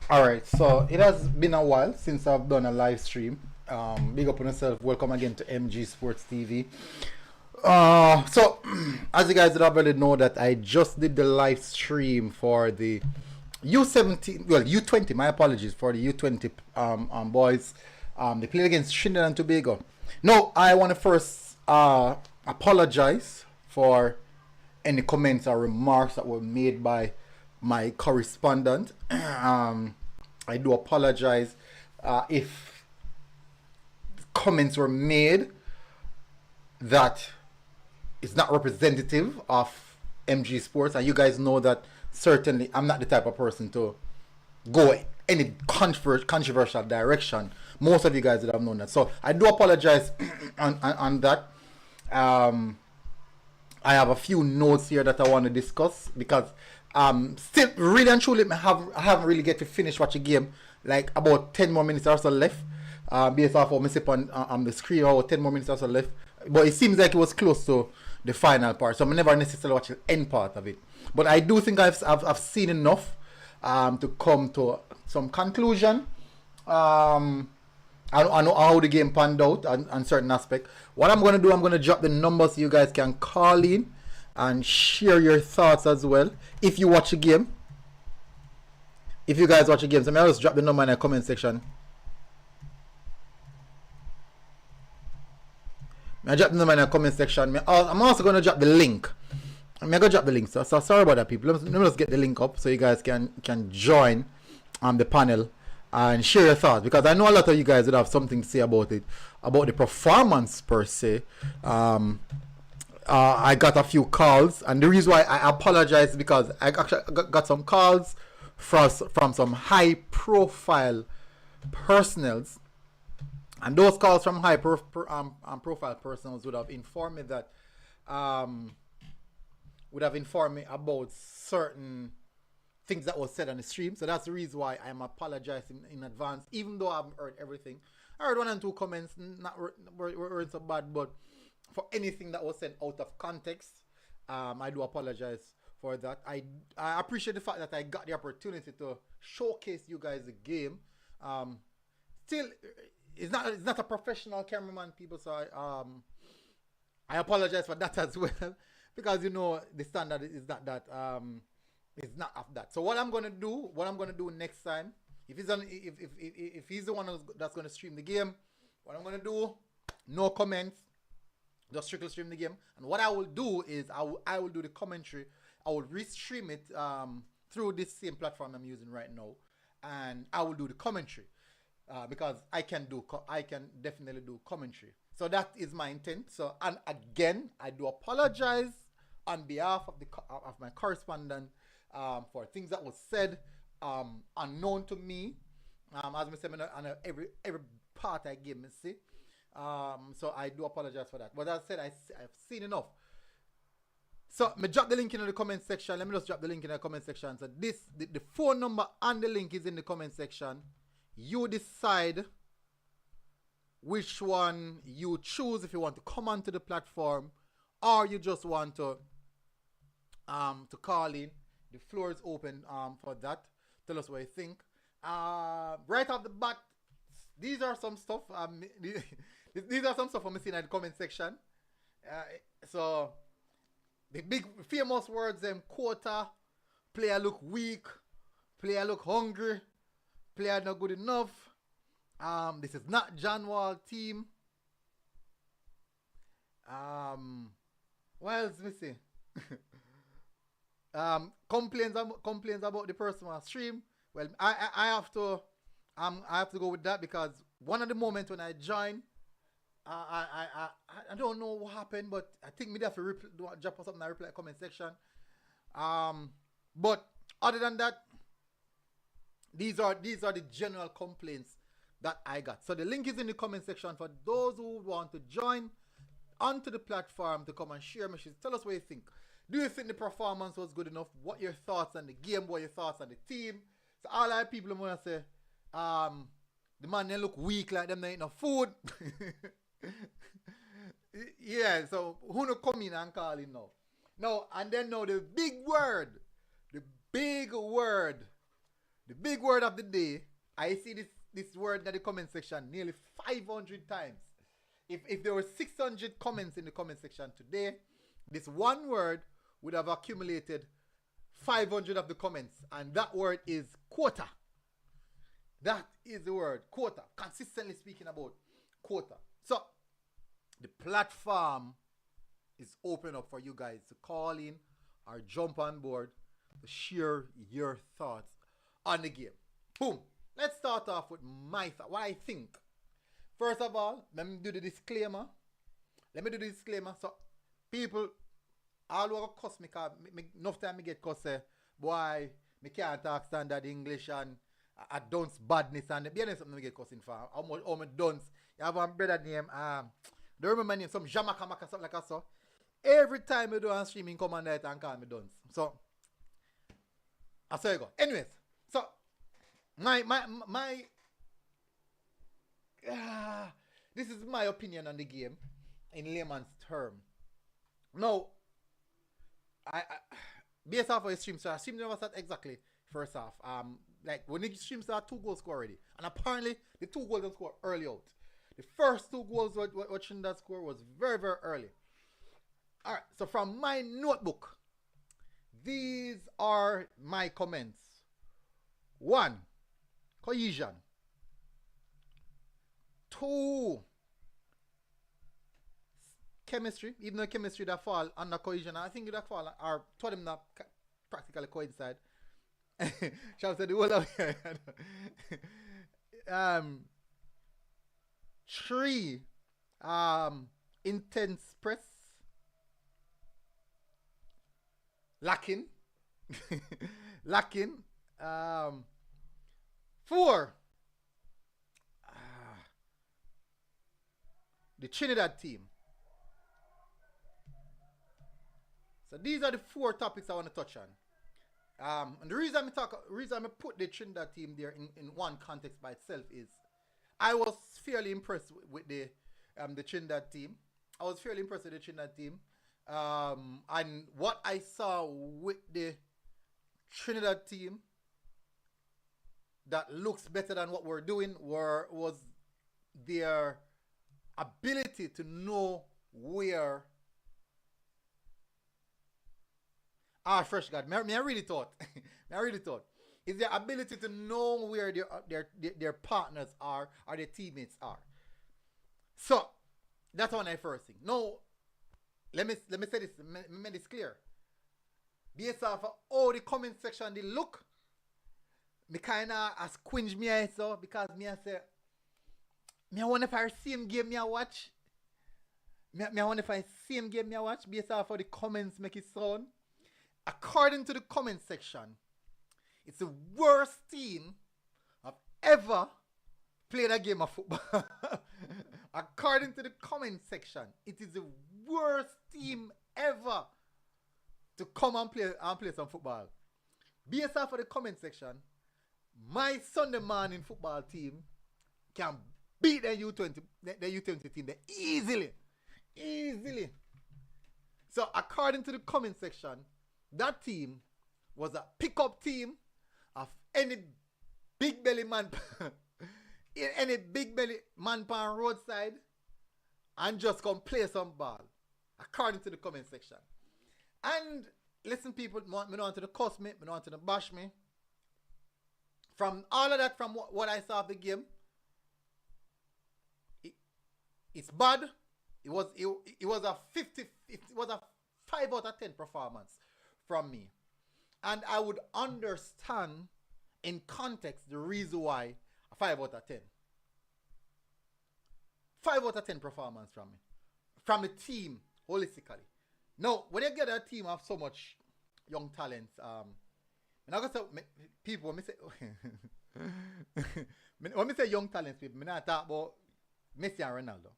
Alright, so it has been a while since I've done a live stream. Big up on yourself. Welcome again to MG Sports TV. So as you guys would already know that I just did the live stream for the U17, well U20. My apologies for the U20 boys. They played against Trinidad and Tobago. No, I want to first apologize for any comments or remarks that were made by my correspondent. I do apologize if comments were made that is not representative of MG Sports, and you guys know that certainly I'm not the type of person to go any controversial direction. Most of you guys that have known that, so I do apologize on that. Um, I have a few notes here that I want to discuss because still really and truly I haven't really get to finish watching game, like about 10 more minutes or so left, based off what I see on the screen, or 10 more minutes or so left, but it seems like it was close to the final part, so I'm never necessarily watching the end part of it, but I do think I've seen enough to come to some conclusion. I know how the game panned out on certain aspect. What I'm gonna do, I'm gonna drop the numbers so you guys can call in and share your thoughts as well. If you watch a game, if you guys watch a game, so I'll just drop the number in the comment section. I drop the number in the comment section. I'm also gonna drop the link. I'm gonna drop the link. So sorry about that, people. Let me just get the link up so you guys can join the panel and share your thoughts, because I know a lot of you guys would have something to say about it, about the performance per se. I got a few calls, and the reason why I apologize is because I actually got some calls from some high-profile personnels, and those calls from profile personnels would have informed me that about certain things that was said on the stream. So that's the reason why I'm apologizing in advance, even though I haven't heard everything. I heard one and two comments, not weren't so bad, but for anything that was said out of context, I do apologize for that. I appreciate the fact that I got the opportunity to showcase you guys the game. Still, it's not a professional cameraman, people, so I apologize for that as well, because you know the standard is not that it's not of that. So what I'm gonna do next time, if he's the one that's gonna stream the game, what I'm gonna do, no comments, just strictly stream the game. And what I will do is I will do the commentary. I will restream it through this same platform I'm using right now, and I will do the commentary because I can definitely do commentary. So that is my intent. So, and again, I do apologize on behalf of my correspondent for things that was said unknown to me. As I said, on every part I gave me see. So I do apologize for that. But as I said, I've seen enough. So me drop the link in the comment section. Let me just drop the link in the comment section. So the phone number and the link is in the comment section. You decide which one you choose, if you want to come onto the platform or you just want to call in. The floor is open for that. Tell us what you think. Right off the bat, these are some stuff. These are some stuff I'm seeing in the comment section. So the big famous words, quota, player look weak, player look hungry, player not good enough. This is not John Wall team. What else me say? Complaints about the person on stream. Well, I have to go with that, because one of the moments when I joined, I don't know what happened, but I think maybe I have to drop something in the reply comment section. But other than that, these are the general complaints that I got. So the link is in the comment section for those who want to join onto the platform to come and share messages. Tell us what you think. Do you think the performance was good enough? What your thoughts on the game? What your thoughts on the team? So all our people want to say, the man they look weak, like them they ain't no food. Yeah, so who no come in and call in now? No, and then now the big word The big word of the day, I see this word in the comment section nearly 500 times. If there were 600 comments in the comment section today, this one word would have accumulated 500 of the comments. And that word is quota. That is the word, quota. Consistently speaking about quota. So, the platform is open up for you guys to call in or jump on board to share your thoughts on the game. Boom. Let's start off with my thought. What I think. First of all, let me do the disclaimer. So, people all over cuss me, cause enough time I get cuss say, boy, me can't talk standard English and I dunce badness and be honest something I get cussing for. How me dunce. You have one brother name, don't remember my name, some Jamaica something like that. So every time I do a streaming come on there and call me dunce. So I saw you go. Anyways, so my this is my opinion on the game in layman's term. Now, I based off of the stream, so I stream never start exactly first half. Like when the stream start, 2 goals score already, and apparently the 2 goals scored early out. The first 2 goals what Trinidad score was very very early. All right, so from my notebook, these are my comments. 1, cohesion. 2, chemistry, even though chemistry that fall under cohesion, I think that fall or two of them not practically coincide. Shall I say the whole of it? 3, intense press. Lacking. 4, the Trinidad team. So these are the 4 topics I want to touch on. And the reason I put the Trinidad team there in one context by itself is I was fairly impressed with the Trinidad team. And what I saw with the Trinidad team that looks better than what we're doing was their ability to know where. Fresh God. I really thought. Is their ability to know where their partners are or their teammates are. So that's one I first think. Now, let me say this. Make this clear. Based off of all the comment section they look, me kinda as quinge me I saw because me I say me I wonder if I same game me I watch. Me I wonder if I same game me I watch based off of the comments make it sound. According to the comment section, it's the worst team I've ever played a game of football. According to the comment section, it is the worst team ever to come and play some football. Based off of the comment section, my Sunday morning football team can beat the U20 team easily. So according to the comment section, that team was a pickup team of any big belly man pan roadside and just come play some ball, according to the comment section. And listen, people, me don't want to cuss me, me don't want to bash me. From all of that, from what I saw of the game, it's bad. It was a 5 out of 10 performance from me. And I would understand in context the reason why a 5 out of 10. 5 out of 10 performance from me. From the team, holistically. Now, when you get a team of so much young talents, and I go say, people, when me say, when me say young talents, people, me not talk about Messi and Ronaldo.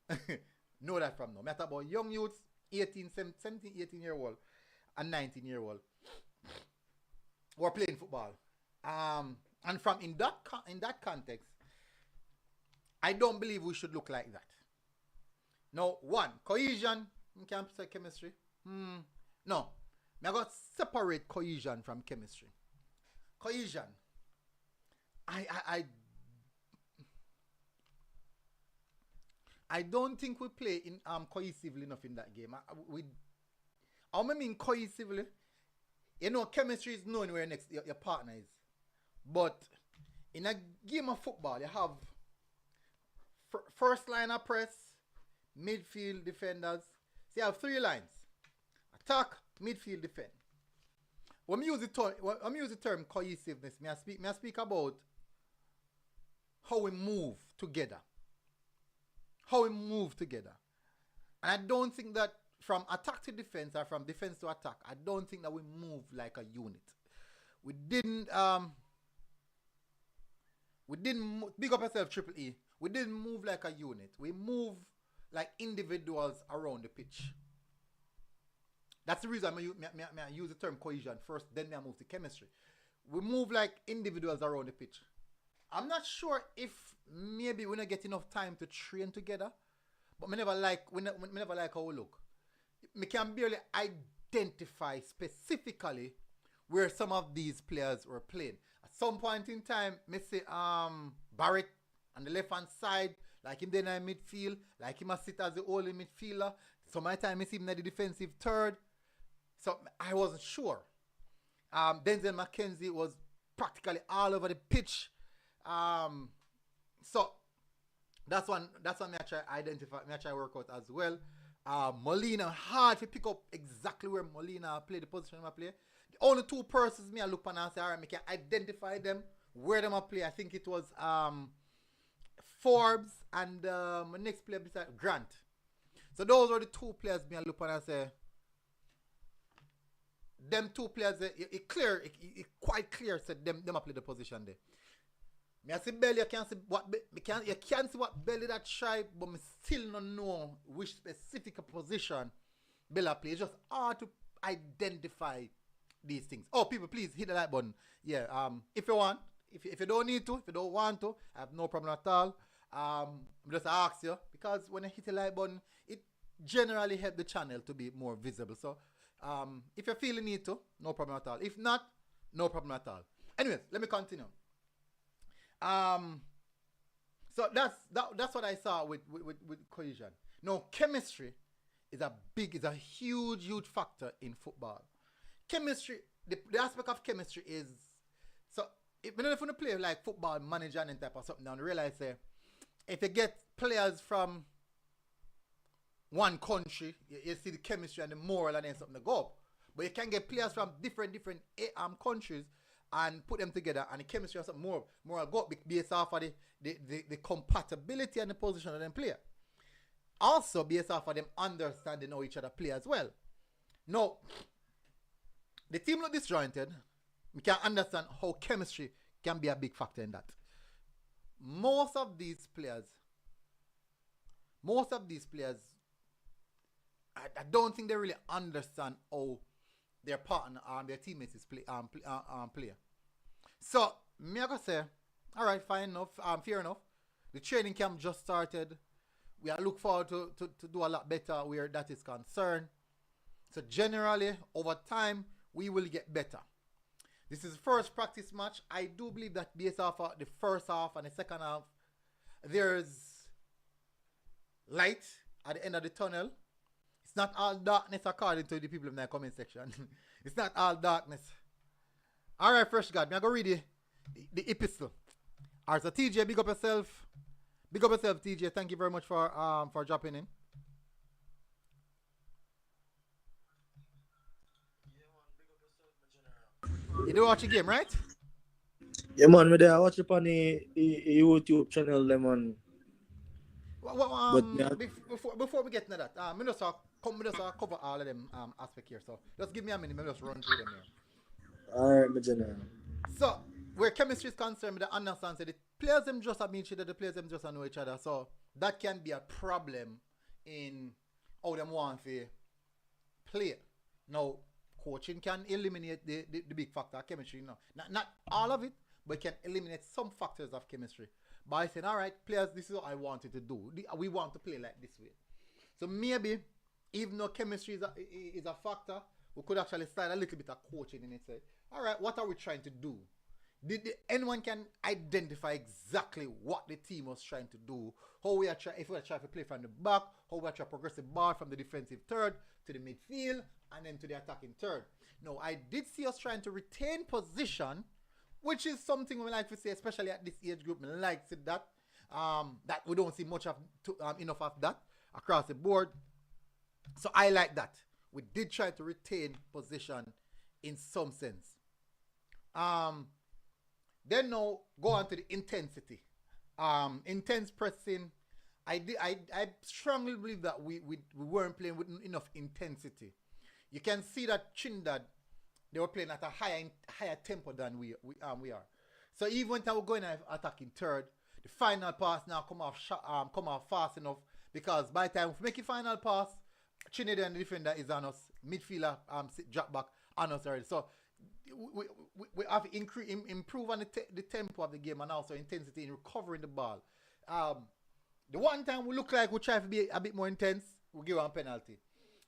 Know that from now. Me talk about young youths, 17, 18 year old and 19 year old who are playing football. And from in that context, I don't believe we should look like that. Now, 1, cohesion, you can't say chemistry. No, I got to separate cohesion from chemistry. Cohesion. I I don't think we play in cohesively enough in that game. I mean cohesively. You know, chemistry is knowing where your partner is. But in a game of football, you have first line of press, midfield defenders. So you have three lines: attack, midfield, defend. When I use the term cohesiveness, I speak about how we move together. How we move together. And I don't think that from attack to defense or from defense to attack, I don't think that we move like a unit. We didn't big up yourself, Triple E. We didn't move like a unit. We move like individuals around the pitch. That's the reason I use the term cohesion first, then I move to chemistry. We move like individuals around the pitch. I'm not sure if maybe we don't get enough time to train together, but we never like how we look. We can barely identify specifically where some of these players were playing. At some point in time, me see Barrett on the left hand side, like him then in midfield, like him a sit as the only midfielder. Some of the time I see him at the defensive third. So I wasn't sure. Denzel McKenzie was practically all over the pitch. So that's one me I try identify, me I try work out as well. Molina, hard to pick up exactly where Molina play, the position I play. The only two persons me I look on and say, alright, me can identify them, where them I play. I think it was Forbes and my next player beside Grant. So those were the two players me I look on and say, them two players, it quite clear said them I play the position there. Me I see Belly, you can't see what Belly that try, but me still don't know which specific position Bella play. It's just hard to identify these things. Oh, people, please hit the like button. Yeah, if you want, if you don't need to, if you don't want to, I have no problem at all. I'm just ask you, because when I hit the like button, it generally helps the channel to be more visible. So if you feel the need to, no problem at all. If not, no problem at all. Anyways, let me continue. So that's what I saw with cohesion. No, chemistry is a huge factor in football. Chemistry, the aspect of chemistry is, so if you want to play like football manager and type of something down, realize if you get players from one country, you see the chemistry and the moral and then something to go up. But you can get players from different countries and put them together, and the chemistry or something more go up based off of the compatibility and the position of them player. Also based off of them understanding how each other play as well. Now, the team look disjointed. We can understand how chemistry can be a big factor in that. Most of these players, I don't think they really understand how their partner and their teammates is play. So me I go say, all right, fine enough, fair enough. The training camp just started. We are look forward to do a lot better where that is concerned. So generally, over time, we will get better. This is the first practice match. I do believe that based off of the first half and the second half, there's light at the end of the tunnel. It's not all darkness according to the people in the comment section. It's not all darkness. Alright, Fresh God, I'm going to read the epistle. Alright, so TJ, big up yourself. Big up yourself, TJ. Thank you very much for dropping in. You do watch the game, right? Yeah, man, me there. I watch it on the YouTube channel, man. Before we get into that, I just cover all of them aspects here. So just give me a minute, I'll just run through them here. Alright, my general. So where chemistry is concerned, the understand the players them just have each other, the players them just know each other. So that can be a problem in how them want to play. Now, coaching can eliminate the big factor of chemistry. No, not all of it, but it can eliminate some factors of chemistry by saying, all right, players, this is what I wanted to do. We want to play like this way. So maybe, even though chemistry is a factor, we could actually start a little bit of coaching in it. Say, all right, what are we trying to do Anyone can identify exactly what the team was trying to do, how we are trying, if we are trying to play from the back, how we are trying to progress the ball from the defensive third to the midfield and then to the attacking third. No, I did see us trying to retain position, which is something we like to say, especially at this age group. I like to see that. That we don't see much of enough of that across the board. So I like that. We did try to retain position in some sense. Then now go on to the intensity. Intense pressing. I strongly believe that we weren't playing with enough intensity. You can see that Trinidad, they were playing at a higher tempo than we are. So even when we're going attacking third, the final pass now come off fast enough, because by the time we make a final pass, Trinidad and the defender is on us. Midfielder drop back on us already. So we have to improve on the tempo of the game and also intensity in recovering the ball. The one time we look like we try to be a bit more intense, we give one penalty.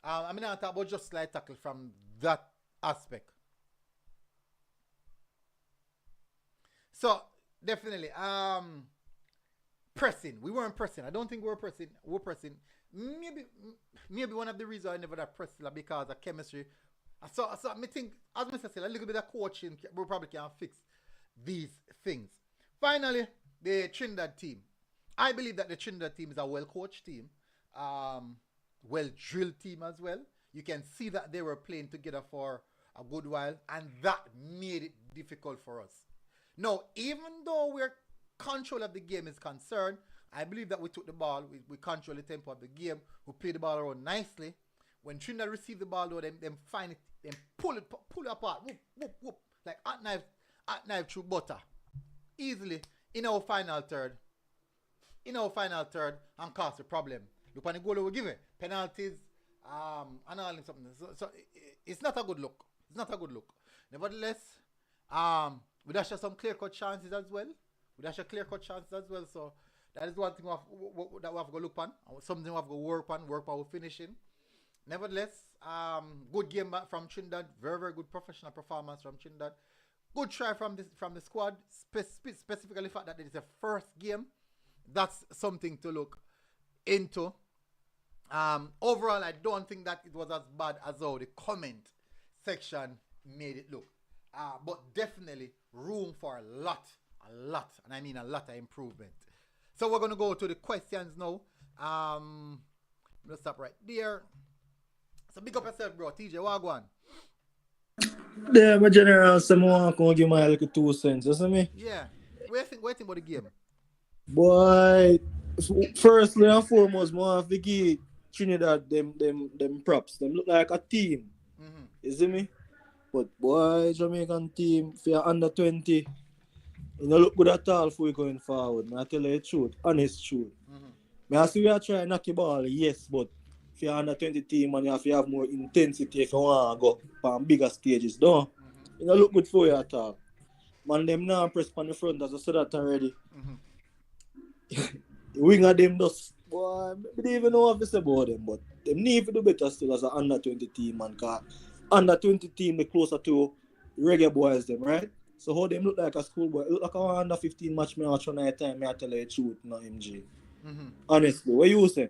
I mean, I talk about just slight tackle from that aspect. So definitely, pressing. We weren't pressing. I don't think we were pressing. We were pressing. Maybe one of the reasons I never that press because of chemistry. So I think, as Mr. said, a little bit of coaching, we probably can fix these things. Finally, the Trinidad team. I believe that the Trinidad team is a well-coached team, well-drilled team as well. You can see that they were playing together for a good while, and that made it difficult for us. Now, even though we're control of the game is concerned, I believe that we took the ball, we control the tempo of the game, we played the ball around nicely. When Trinidad received the ball, though, them find it, them pull it apart, whoop, whoop, whoop, like hot knife through butter, easily in our final third, and cause the problem. Look on the goal we give it, penalties, and all something. So it's not a good look. It's not a good look. Nevertheless, we dash some clear-cut chances as well. So that is one thing that we have to go look on. Something we have to work on with finishing. Nevertheless, good game back from Trinidad. Very, very good professional performance from Trinidad. Good try from the squad. Specifically the fact that it is a first game. That's something to look into. Overall, I don't think that it was as bad as how the comment section made it look. But definitely room for a lot, and I mean a lot of improvement. So we're going to go to the questions now. Let's stop right there. So big up yourself, bro. TJ, what go on? Yeah, my general, someone can give my like 2 cents, you see me? Yeah. What do you think about the game? Boy, firstly and foremost, I have to give Trinidad them props. Them look like a team. Mm-hmm. You see me? But boy, Jamaican team, if you're under 20, you don't look good at all for you going forward. I tell you the truth, honest truth. Mm-hmm. I see we are trying to knock the ball, yes, but if you're under 20 team and you have to have more intensity if you want to go on bigger stages, don't. Mm-hmm. You don't look good for you at all. Man, them now press on the front, as I said that already. Mm-hmm. The wing of them just, boy, I don't even know what to say about them, but they need to do better still as an under 20 team, man, because under 20 team, they're closer to reggae boys, them, right? So how them look like a schoolboy, look like a under 15 match me watch on night time, I tell you the truth, no MG. Mm-hmm. Honestly, what you say?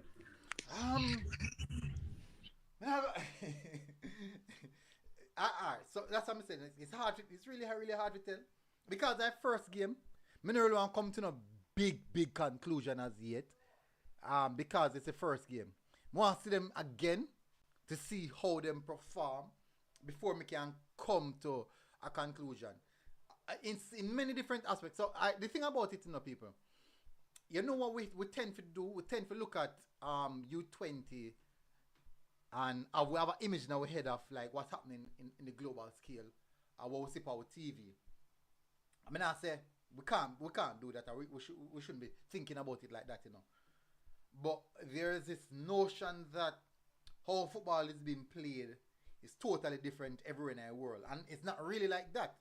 So that's what I'm saying. It's hard. It's really hard to tell, because that first game, I don't really want to come to no big conclusion as yet. Because it's the first game. I want to see them again to see how them perform before we can come to a conclusion. In many different aspects. So the thing about it, people, you know what we tend to do? We tend to look at U20 and we have an image in our head of like what's happening in the global scale, what we see on our TV. I mean, I say we can't do that. We shouldn't be thinking about it like that, But there is this notion that how football is being played is totally different everywhere in the world, and it's not really like that.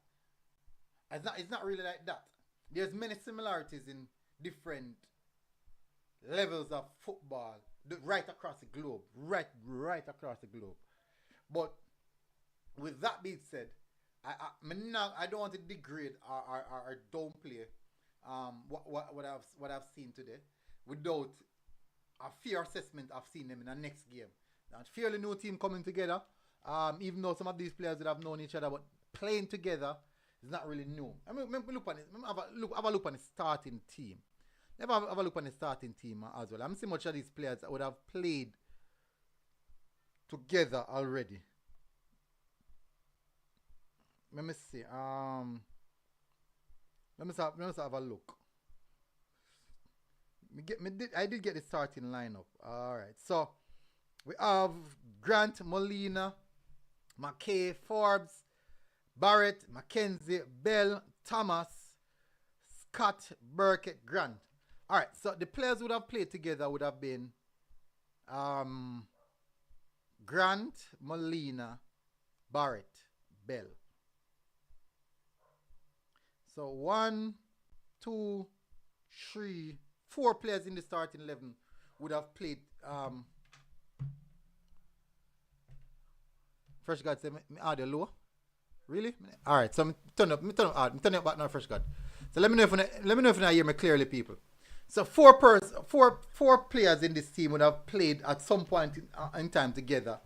It's not really like that. There's many similarities in different levels of football right across the globe, right across the globe. But with that being said, I don't want to degrade or downplay what I've seen today without a fair assessment I've seen them in the next game. Now, fairly new team coming together. Even though some of these players that have known each other, but playing together is not really new. I mean, look on it. Have a look on the starting team. Never have a look on the starting team as well. I'm seeing much of these players that would have played together already. Let me see. Let me have a look. I did get the starting lineup. All right. So we have Grant, Molina, McKay, Forbes, Barrett, Mackenzie, Bell, Thomas, Scott, Burkett, Grant. All right. So the players would have played together would have been Grant, Molina, Barrett, Bell. So 1, 2, 3, 4 players in the starting 11 would have played. Fresh God said, "Me audio low, really?" All right, so turn up back now. Fresh God. So let me know if you hear me clearly, people. So four players in this team would have played at some point in time together,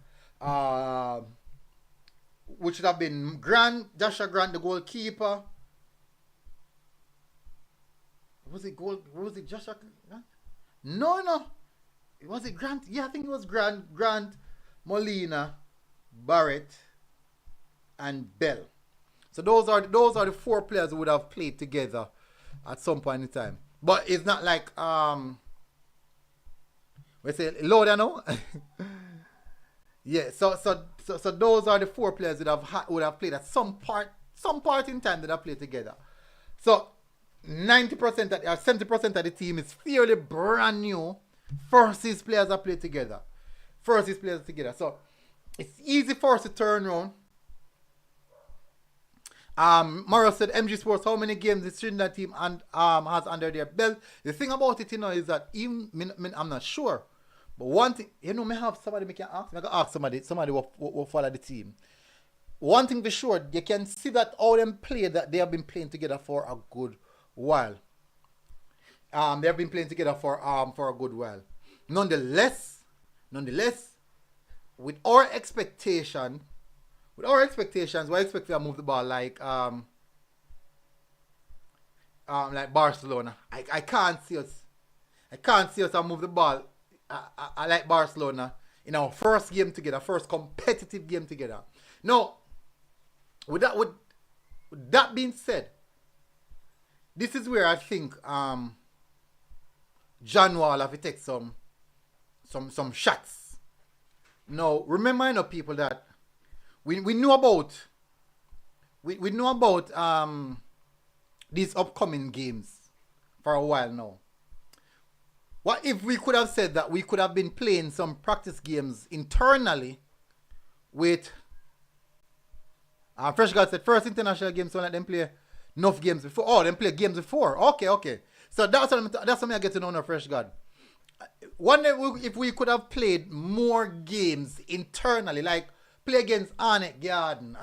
which would have been Joshua Grant, the goalkeeper. Was it Joshua Grant? No. Was it Grant? Yeah, I think it was Grant, Molina, Barrett, and Bell. So those are the 4 players who would have played together at some point in time. But it's not like we say loader now. Yeah, so those are the 4 players that would have played at some part in time that have played together. So 90% or 70% of the team is fairly brand new. First, these players are played together. So it's easy for us to turn around. Morrow said, MG Sports, how many games the Trinidad team has under their belt? The thing about it, is that even I'm not sure. But one thing, may have somebody me can ask. I can ask somebody will follow the team. One thing for sure, you can see that all them play that they have been playing together for a good while. They have been playing together for a good while. Nonetheless, with our expectations, we expect to move the ball like Barcelona. I can't see us move the ball I like Barcelona in our first game together, first competitive game together. Now, with that being said, this is where I think John Wall have to take some shots. Now, remember, people, that we know about these upcoming games for a while now. What if we could have said that we could have been playing some practice games internally with Fresh God said first international games, so let them play enough games before. Oh, them play games before. Okay. So that's what I get to know now, Fresh God. One day, if we could have played more games internally, like play against Arnett Garden,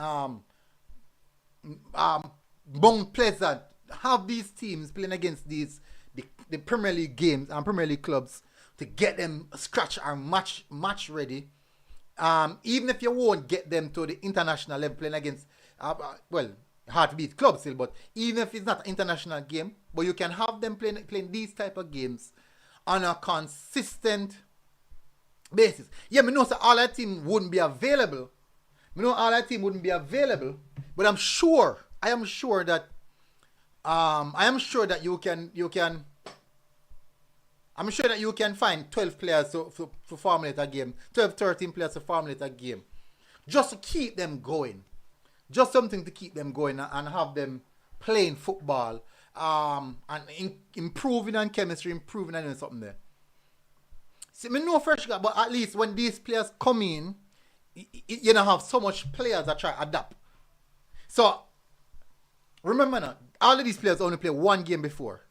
Mount Pleasant, have these teams playing against the Premier League games and Premier League clubs to get them scratch and match ready. Even if you won't get them to the international level playing against, hard to beat clubs still, but even if it's not an international game, but you can have them playing these type of games on a consistent basis. Yeah, I know so all that team wouldn't be available. But I am sure that you can find 12 players to formulate a game, 12, 13 players to formulate a game, just to keep them going, just something to keep them going and have them playing football, and improving on chemistry, improving on something there. See, me know Fresh God, but at least when these players come in, you don't have so much players that try to adapt. So remember now, all of these players only played one game before.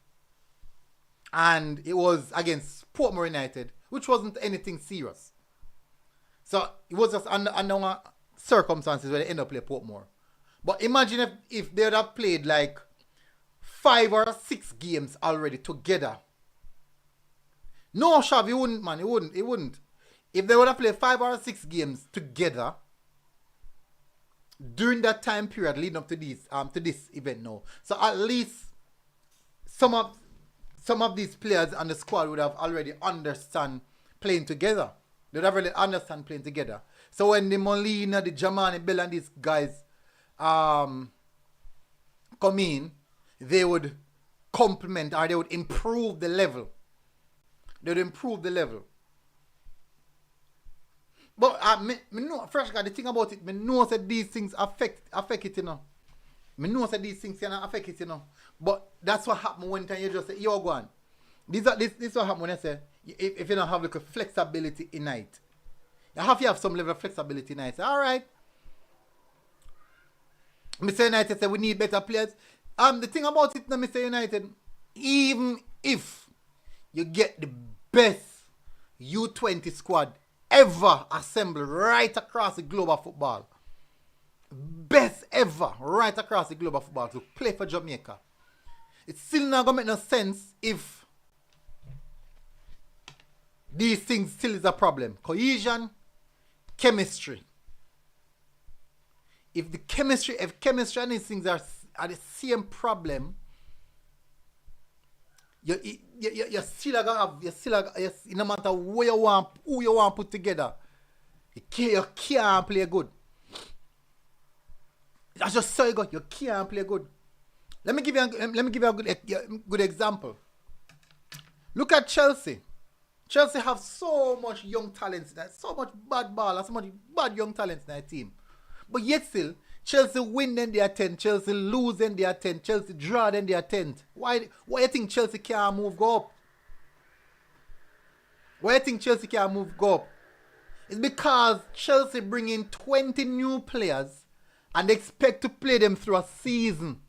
And it was against Portmore United, which wasn't anything serious. So it was just under circumstances where they ended up playing Portmore. But imagine if they would have played like 5 or 6 games already together. No, Shav, he wouldn't, man. He wouldn't. If they would have played 5 or 6 games together during that time period leading up to this event now. So at least some of these players on the squad would have already understand playing together. They'd have really understand playing together. So when the Molina, the Jamani, Bell and these guys come in, they would complement or they would improve the level. They would improve the level. But me know, first the thing about it, me know that these things affect it, you know. Me know that these things can affect it, you know. But that's what happens when you just say, yo, go on. This what happens when I say, if you don't have like a flexibility in it. You have to have some level of flexibility in it. Say, all right. Mr. United say we need better players. The thing about it now, Mr. United, even if you get the best U20 squad ever assembled right across the globe of football, best ever right across the globe of football to play for Jamaica, it's still not going to make no sense if these things still is a problem. Cohesion, chemistry. If chemistry and these things are the same problem, you still gonna have, no matter who you want to put together, you can't play good. That's just so good. You can't play good. Let me give you a good example. Look at Chelsea. Chelsea have so much young talents, so much bad ballers, so much bad young talents in their team. But yet still, Chelsea win then they are 10, Chelsea lose then they are 10, Chelsea draw then they are 10. Why you think Chelsea can't go up? Why you think Chelsea can't go up? It's because Chelsea bring in 20 new players and expect to play them through a season.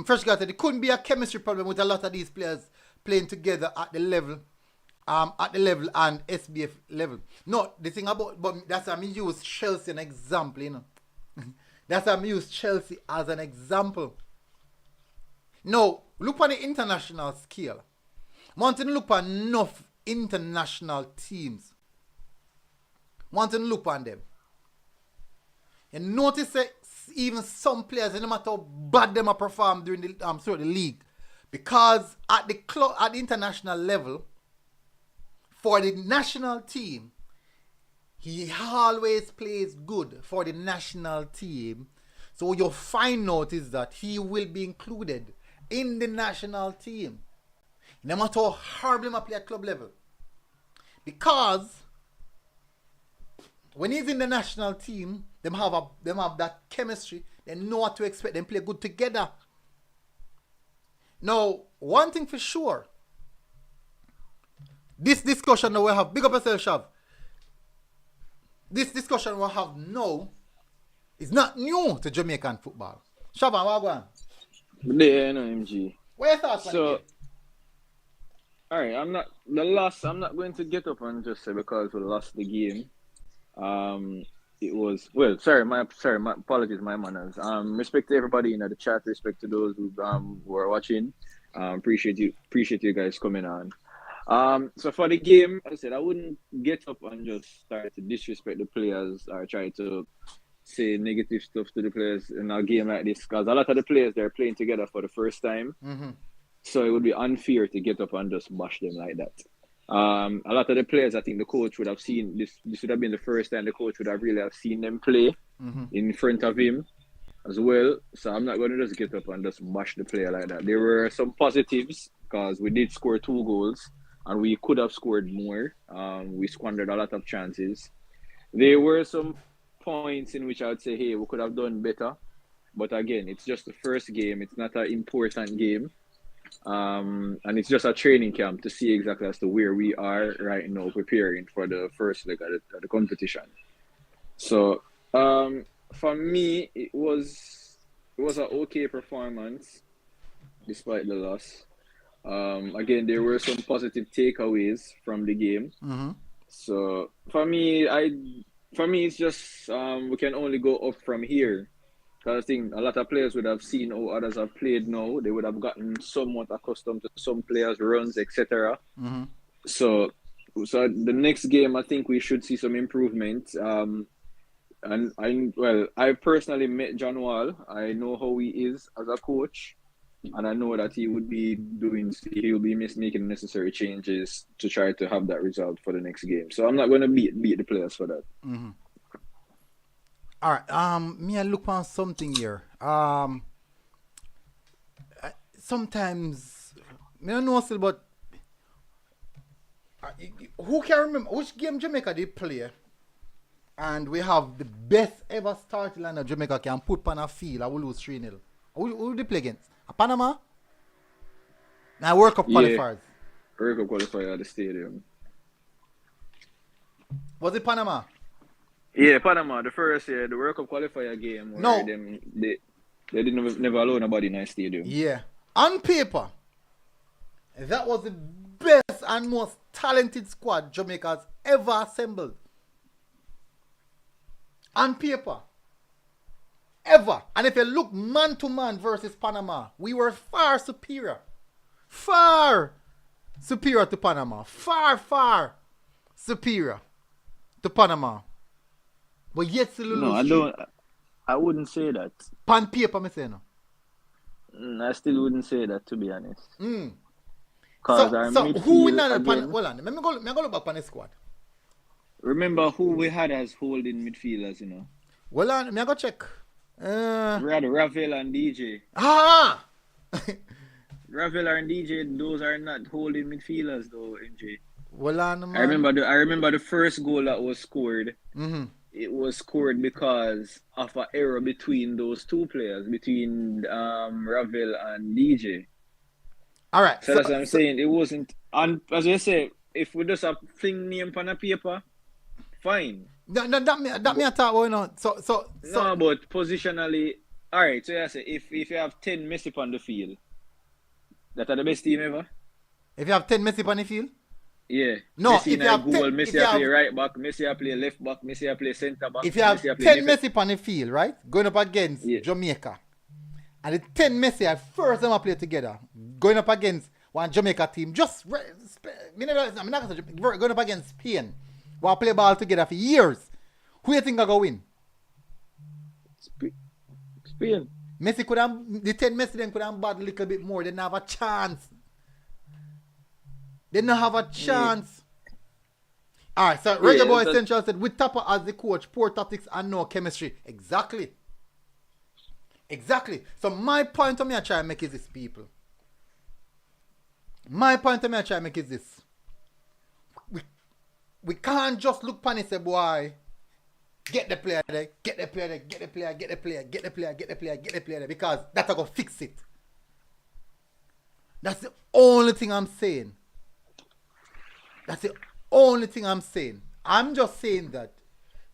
First guy said it couldn't be a chemistry problem with a lot of these players playing together at the level and SBF level. No, the thing about, but that's why I use Chelsea as an example, you know. That's why I use Chelsea as an example. No, look on the international scale. Want to look at enough international teams. Want to look on them. And notice that even some players, no matter how bad them are performed during the league, because at the international level, for the national team, he always plays good for the national team. So what you'll find out is that he will be included in the national team, no matter how horrible he play at club level. Because when he's in the national team, them have that chemistry. They know what to expect. They play good together. Now, one thing for sure, this discussion that we have, big up yourself, Shav. This discussion we have now is not new to Jamaican football. Shav, what going? Yeah, no, MG. What your thoughts on it? Alright, I'm not going to get up and just say because we lost the game. It was my apologies, my manners. Respect to everybody in the chat, respect to those who were watching. Appreciate you guys coming on. So for the game, as I said, I wouldn't get up and just start to disrespect the players or try to say negative stuff to the players in a game like this, because a lot of the players, they're playing together for the first time. Mm-hmm. So it would be unfair to get up and just bash them like that. A lot of the players, I think the coach would have seen this. This would have been the first time the coach would have really have seen them play in front of him as well. So I'm not going to just get up and just bash the player like that. There were some positives because we did score 2 goals and we could have scored more. We squandered a lot of chances. There were some points in which I would say, hey, we could have done better. But again, it's just the first game. It's not an important game. And it's just a training camp to see exactly as to where we are right now preparing for the first leg of the competition. So for me, it was an okay performance despite the loss. Again, there were some positive takeaways from the game. Mm-hmm. So for me, it's just we can only go up from here. Because I think a lot of players would have seen how others have played now. They would have gotten somewhat accustomed to some players' runs, etc. Mm-hmm. So the next game, I think we should see some improvement. And I personally met John Wall. I know how he is as a coach, and I know that he will be making necessary changes to try to have that result for the next game. So I'm not going to beat the players for that. Mm-hmm. All right. Me I look on something here. Sometimes me don't know still, but who can remember which game Jamaica did play? And we have the best ever starting line of Jamaica can put on a field. I will lose 3-0. Who did they play against? Panama? Now World Cup qualifiers. World Cup qualifier at the stadium. Was it Panama? Yeah, Panama. The first year, the World Cup qualifier game. Where No. They didn't never allow nobody in that stadium. Yeah. On paper, that was the best and most talented squad Jamaica's ever assembled. On paper. Ever. And if you look man to man versus Panama, we were far superior. Far superior to Panama. Far superior to Panama. But yet still lose. No, I wouldn't say that. Pan paper, me say no. I still wouldn't say that, to be honest. So who in that pan? Hold on. Let me go look back on the squad. Remember who we had as holding midfielders, you know? Well, let me go check. We had Ravel and DJ. Ravel and DJ, those are not holding midfielders, though, MJ. Well, man. I remember the first goal that was scored. Mm-hmm. It was scored because of an error between those two players, between Ravel and DJ. All right. So that's what I'm saying. It wasn't. And as I say, if we just have thing name on a paper, fine. That me I talk about, you know. So no, but positionally, all right. So I say, if you have 10 Messi on the field, that are the best team ever. If you have 10 Messi on the field. Yeah. No, Messi if you have 10, Messi play right back, Messi play left back, Messi play centre back. If you have 10 Messi on the field, right, going up against Jamaica, and the 10 Messi are first time I play together, going up against one Jamaica team, going up against Spain, who play ball together for years, who you think are going to win? Spain. Messi could have, the 10 Messi then could have bad a little bit more, they don't have a chance. They don't have a chance. All right, so Reggae Boy Essential said, with Tapper as the coach, poor tactics and no chemistry. Exactly. So my point of me I try and make is this, people. My point of me I try and make is this. We can't just look pan and say, boy, get the player there, get the player there, because that's going to fix it. That's the only thing I'm saying. That's the only thing I'm saying. I'm just saying that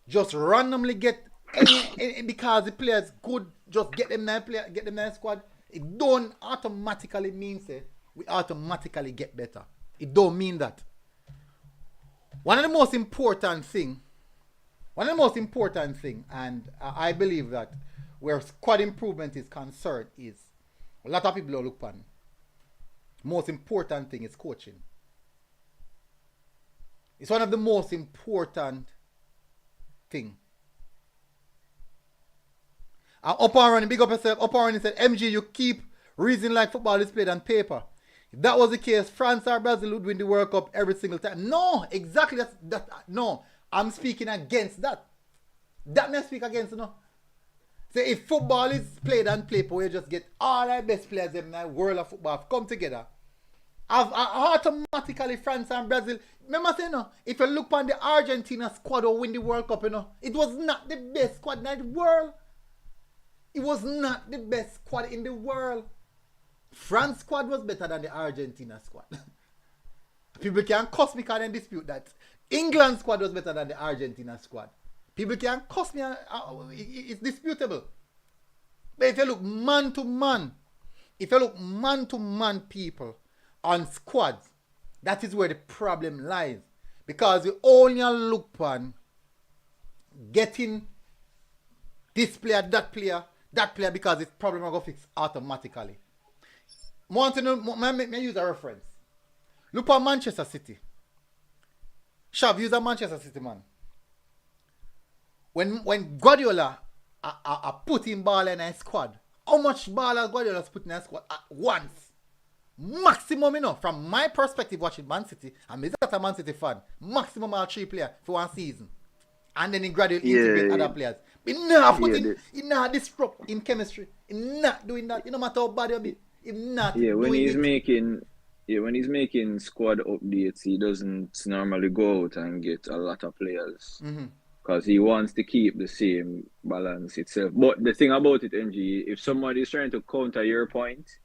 just randomly get any because the players good, just get them in the squad. It don't automatically mean say we automatically get better. It don't mean that. One of the most important thing, and I believe that where squad improvement is concerned is a lot of people don't look upon. Most important thing is coaching. It's one of the most important thing. Up and running, big up yourself. Up and running said, MG, you keep reasoning like football is played on paper. If that was the case, France or Brazil would win the World Cup every single time. No, exactly. No, I'm speaking against that. That may I speak against, no. Say if football is played on paper, we just get all our best players in the world of football come together. Automatically France and Brazil. Remember saying, no, if you look on the Argentina squad or win the World Cup, you know, it was not the best squad in the world. It was not the best squad in the world. France squad was better than the Argentina squad. People can cuss me, can dispute that. England squad was better than the Argentina squad. People can cuss me, it's disputable. But if you look man to man, people, on squads, that is where the problem lies. Because you only look on getting this player, that player, because it's problem will go fix automatically. Want to know, me use a reference. Look at Manchester City. Shav, use a Manchester City man. When Guardiola put in ball in a squad, how much ball has Guardiola's put in a squad at once? Maximum, from my perspective watching Man City, I'm not a Man City fan, maximum are 3 players for one season. And then he gradually integrate other players. He not disrupt in chemistry. He not doing that. No matter how bad you be, he not doing when he's making squad updates, he doesn't normally go out and get a lot of players. Because he wants to keep the same balance itself. But the thing about it, MG, if somebody is trying to counter your point,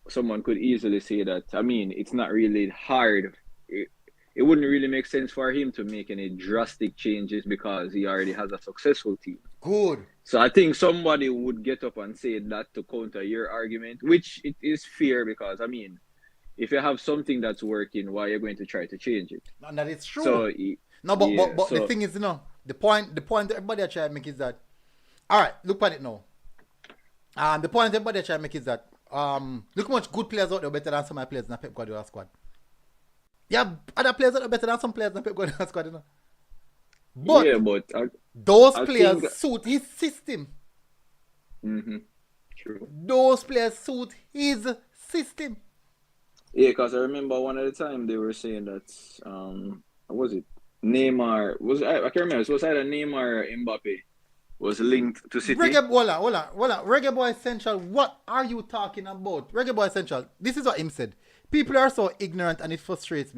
someone could easily say that, I mean, it's not really hard. It wouldn't really make sense for him to make any drastic changes because he already has a successful team. Good. So I think somebody would get up and say that to counter your argument, which it is fair because, I mean, if you have something that's working, why are you going to try to change it? And that is true. So, but the thing is, the point that everybody try to make is that, all right, look at it now. The point everybody try to make is that, look how much good players out there better than some of my players in the Pep Guardiola squad. Yeah, other players out there better than some players in the Pep Guardiola squad, But those players suit his system. True. Those players suit his system. Yeah, because I remember one at the time they were saying that, what was it? Neymar, I can't remember, it was either Neymar or Mbappe was linked to City. Hold on. Reggae Boy Essential, what are you talking about? Reggae Boy Essential, this is what him said. People are so ignorant and it frustrates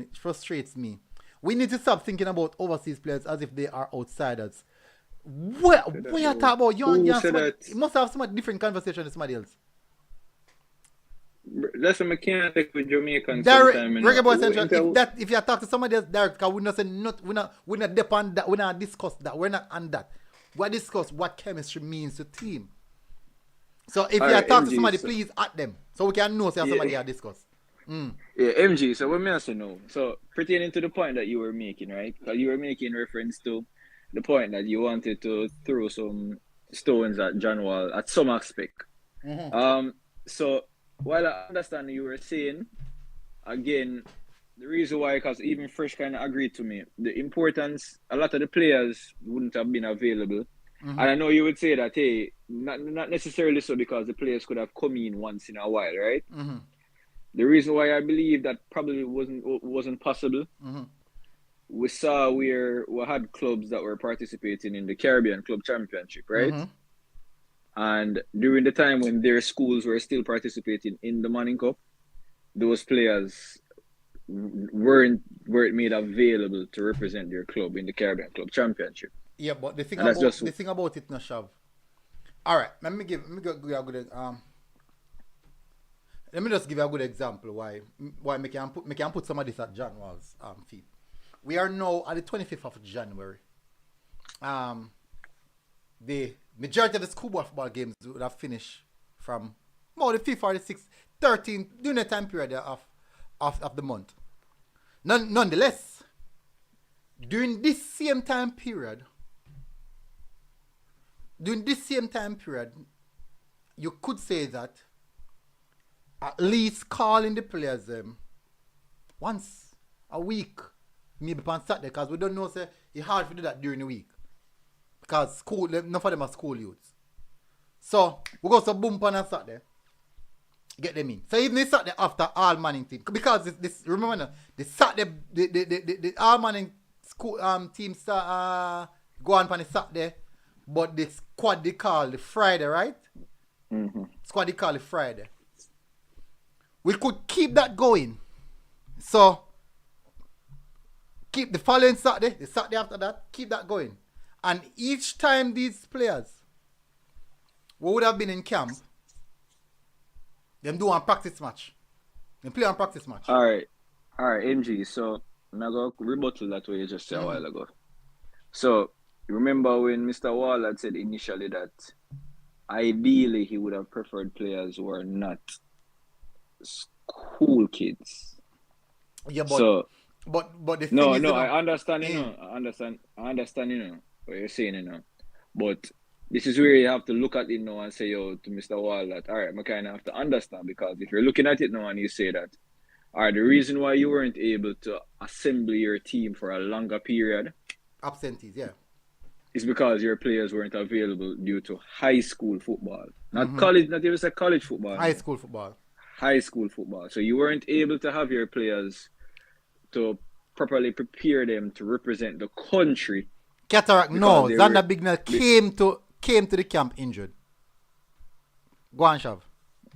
me. We need to stop thinking about overseas players as if they are outsiders. What you talking about? You must have some different conversation with somebody else. That's a mechanic with Jamaican. Reggae Boy Essential, if you talk to somebody else direct, because we're not saying we're not depend that, we're not discuss that, we're not on that. We discuss what chemistry means to team. So if you talk to somebody, please at them so we can know somebody are discuss. Yeah, MG, so what me also know. So pertaining to the point that you were making, right? Because you were making reference to the point that you wanted to throw some stones at John Wall at some aspect. So while I understand you were saying, again, the reason why, because even Fresh kind of agreed to me, the importance, a lot of the players wouldn't have been available. And I know you would say that, hey, not necessarily so because the players could have come in once in a while, right? The reason why I believe that probably wasn't possible, we saw where we had clubs that were participating in the Caribbean Club Championship, right? And during the time when their schools were still participating in the Manning Cup, those players weren't made available to represent their club in the Caribbean Club Championship. Yeah, but the thing about it, Nashav. All right, let me give you a good let me just give you a good example why we can put some of this at John Wall's feet. We are now at the 25th of January. The majority of the schoolboy football games would have finished from the 5th or the 6th, 13th, during the time period of the month. Nonetheless, during this same time period, you could say that at least calling the players once a week, maybe on Saturday, because we don't know, say, it's hard to do that during the week. Because none of them are school youths. So, we go to boom on a Saturday, get them in. So even this Saturday after all Manning team, because this remember now, the Saturday, the all Manning school team start go on the Saturday, but the squad they call the Friday, right? Squad they call the Friday. We could keep that going. So, keep the following Saturday, the Saturday after that, keep that going. And each time these players who would have been in camp, them do a practice match. They play on practice match. All right, MG. So, I'm going to rebuttal that way you just said a while ago. So, remember when Mr. Wall had said initially that ideally he would have preferred players who are not cool kids. Yeah, So but the thing no, is, I understand, I understand, what you're saying, But this is where you have to look at it now and say, yo, to Mr. Wall, that, all right, I kind of have to understand, because if you're looking at it now and you say that, all right, the reason why you weren't able to assemble your team for a longer period, absentees, yeah, is because your players weren't available due to high school football. Not college, not even say college football. high school football. High school football. So you weren't able to have your players to properly prepare them to represent the country. Cataract, no. Xander Bignell came to the camp injured. Go on, Shav.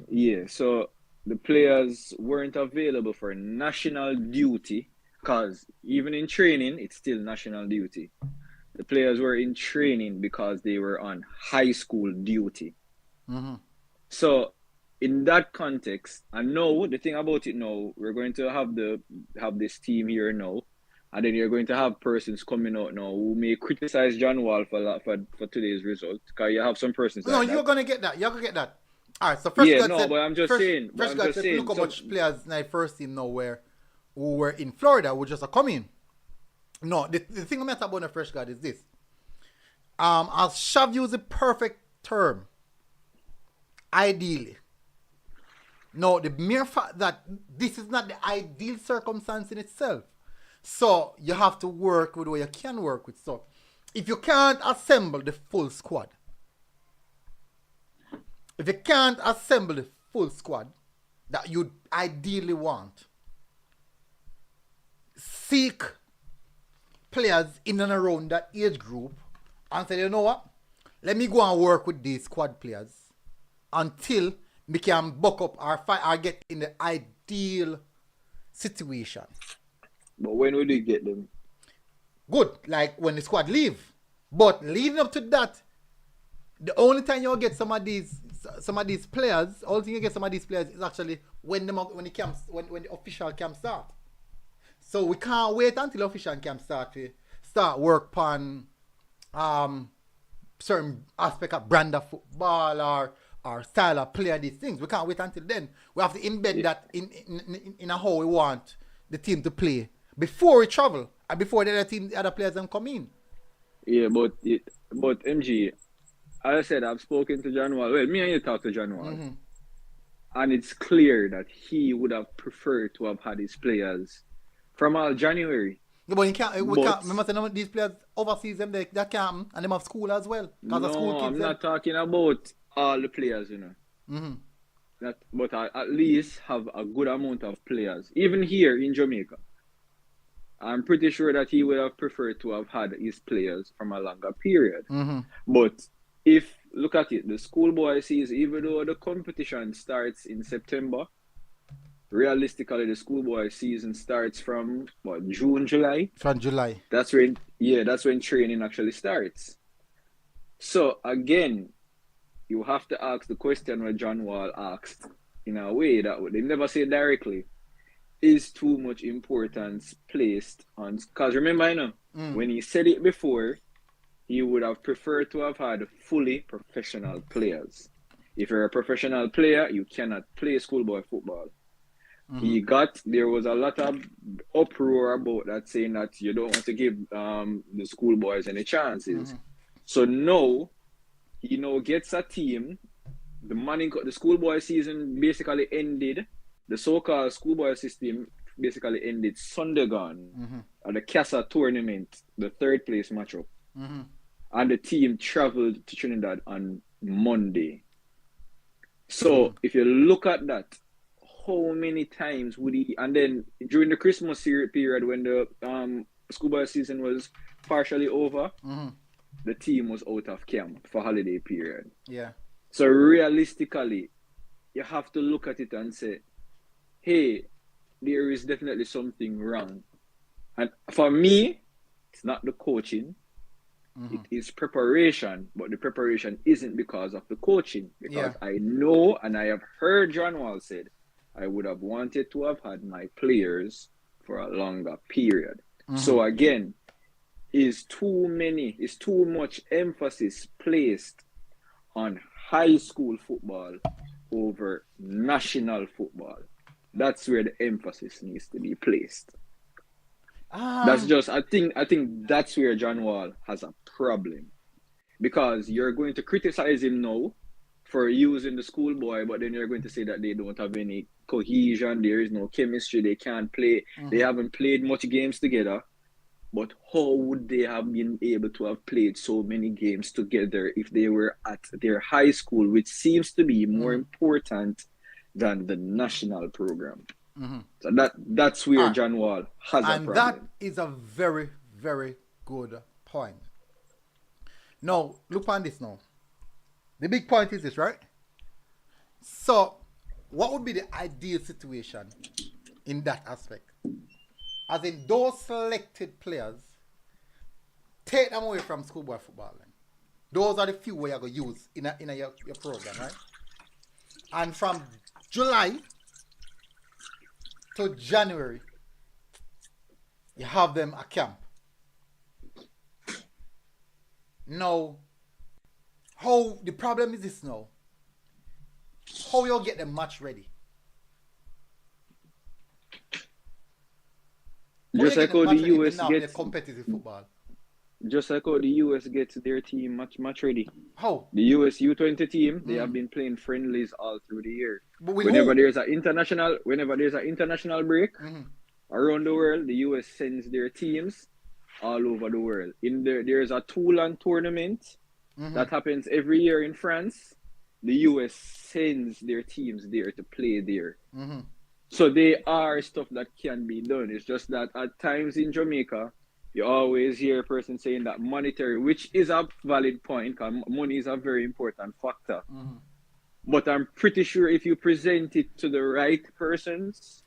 Yeah, so the players weren't available for national duty, because even in training, it's still national duty. The players were in training because they were on high school duty. So in that context, and now the thing about it now, we're going to have this team here now, and then you're going to have persons coming out now who may criticize John Wall for today's result, because you have some persons. No, like you're gonna get that. You're gonna get that. All right. So first, but I'm just saying. Fresh God said, look how much players in the first team now who were in Florida who just are coming. No, the thing I'm talking about the Fresh God is this. I'll Shav use the perfect term. Ideally. No, the mere fact that this is not the ideal circumstance in itself. So you have to work with what you can work with. So if you can't assemble the full squad, that you ideally want, seek players in and around that age group and say, you know what? Let me go and work with these squad players until we can buck up or fight or get in the ideal situation. But when would you get them? Good, like when the squad leave. But leading up to that, the only time you'll get some of these players, is actually when the official camp start. So we can't wait until the official camp start to start work on certain aspect of brand of football or style of play, these things. We can't wait until then. We have to embed that in how we want the team to play before we travel and before the other players then come in. Yeah, but MG, as I said, I've spoken to John Wall. Well, me and you talked to John Wall. And it's clear that he would have preferred to have had his players from all January. Yeah, but we can't. Remember, some of these players overseas, them that can't, and them have school as well. No, I'm not talking about all the players, But I at least have a good amount of players, even here in Jamaica. I'm pretty sure that he would have preferred to have had his players from a longer period. But if, look at it, the schoolboy season, even though the competition starts in September, realistically, the schoolboy season starts from June, July? From July. That's when training actually starts. So again, you have to ask the question what John Wall asked in a way that they never say directly. Is too much importance placed on, because remember, when he said it before, he would have preferred to have had fully professional players. If you're a professional player, you cannot play schoolboy football. There was a lot of uproar about that, saying that you don't want to give the schoolboys any chances. So now, he now gets a team. The schoolboy season basically ended. The so-called schoolboy system basically ended Sunday gone at the Casa tournament, the third place matchup. And the team traveled to Trinidad on Monday. So if you look at that, how many times would he, and then during the Christmas period when the schoolboy season was partially over, the team was out of camp for holiday period. Yeah. So realistically, you have to look at it and say, hey, there is definitely something wrong. And for me, it's not the coaching. It is preparation, but the preparation isn't because of the coaching. Because I know, and I have heard John Wall said, I would have wanted to have had my players for a longer period. So again, is too much emphasis placed on high school football over national football. That's where the emphasis needs to be placed. Um, That's just I think that's where John Wall has a problem. Because you're going to criticize him now for using the schoolboy, but then you're going to say that they don't have any cohesion, there is no chemistry, they can't play, they haven't played much games together. But how would they have been able to have played so many games together if they were at their high school, which seems to be more important than the national program? So that's where John Wall has a problem. And that is a very, very good point. Now, look on this now. The big point is this, right? So, what would be the ideal situation in that aspect? As in, those selected players, take them away from schoolboy football. Then. Those are the few where you're going to use in your program, right? And from July to January, you have them at camp. Now, how the problem is this now? How you get them match ready? Just like how the US gets competitive football. Just like how the US gets their team match ready. How? The US U20 team, they have been playing friendlies all through the year. But whenever there's an international break around the world, the US sends their teams all over the world. There's a Toulon tournament that happens every year in France. The US sends their teams there to play there. So there are stuff that can be done. It's just that at times in Jamaica, you always hear a person saying that monetary, which is a valid point, because money is a very important factor. But I'm pretty sure if you present it to the right persons,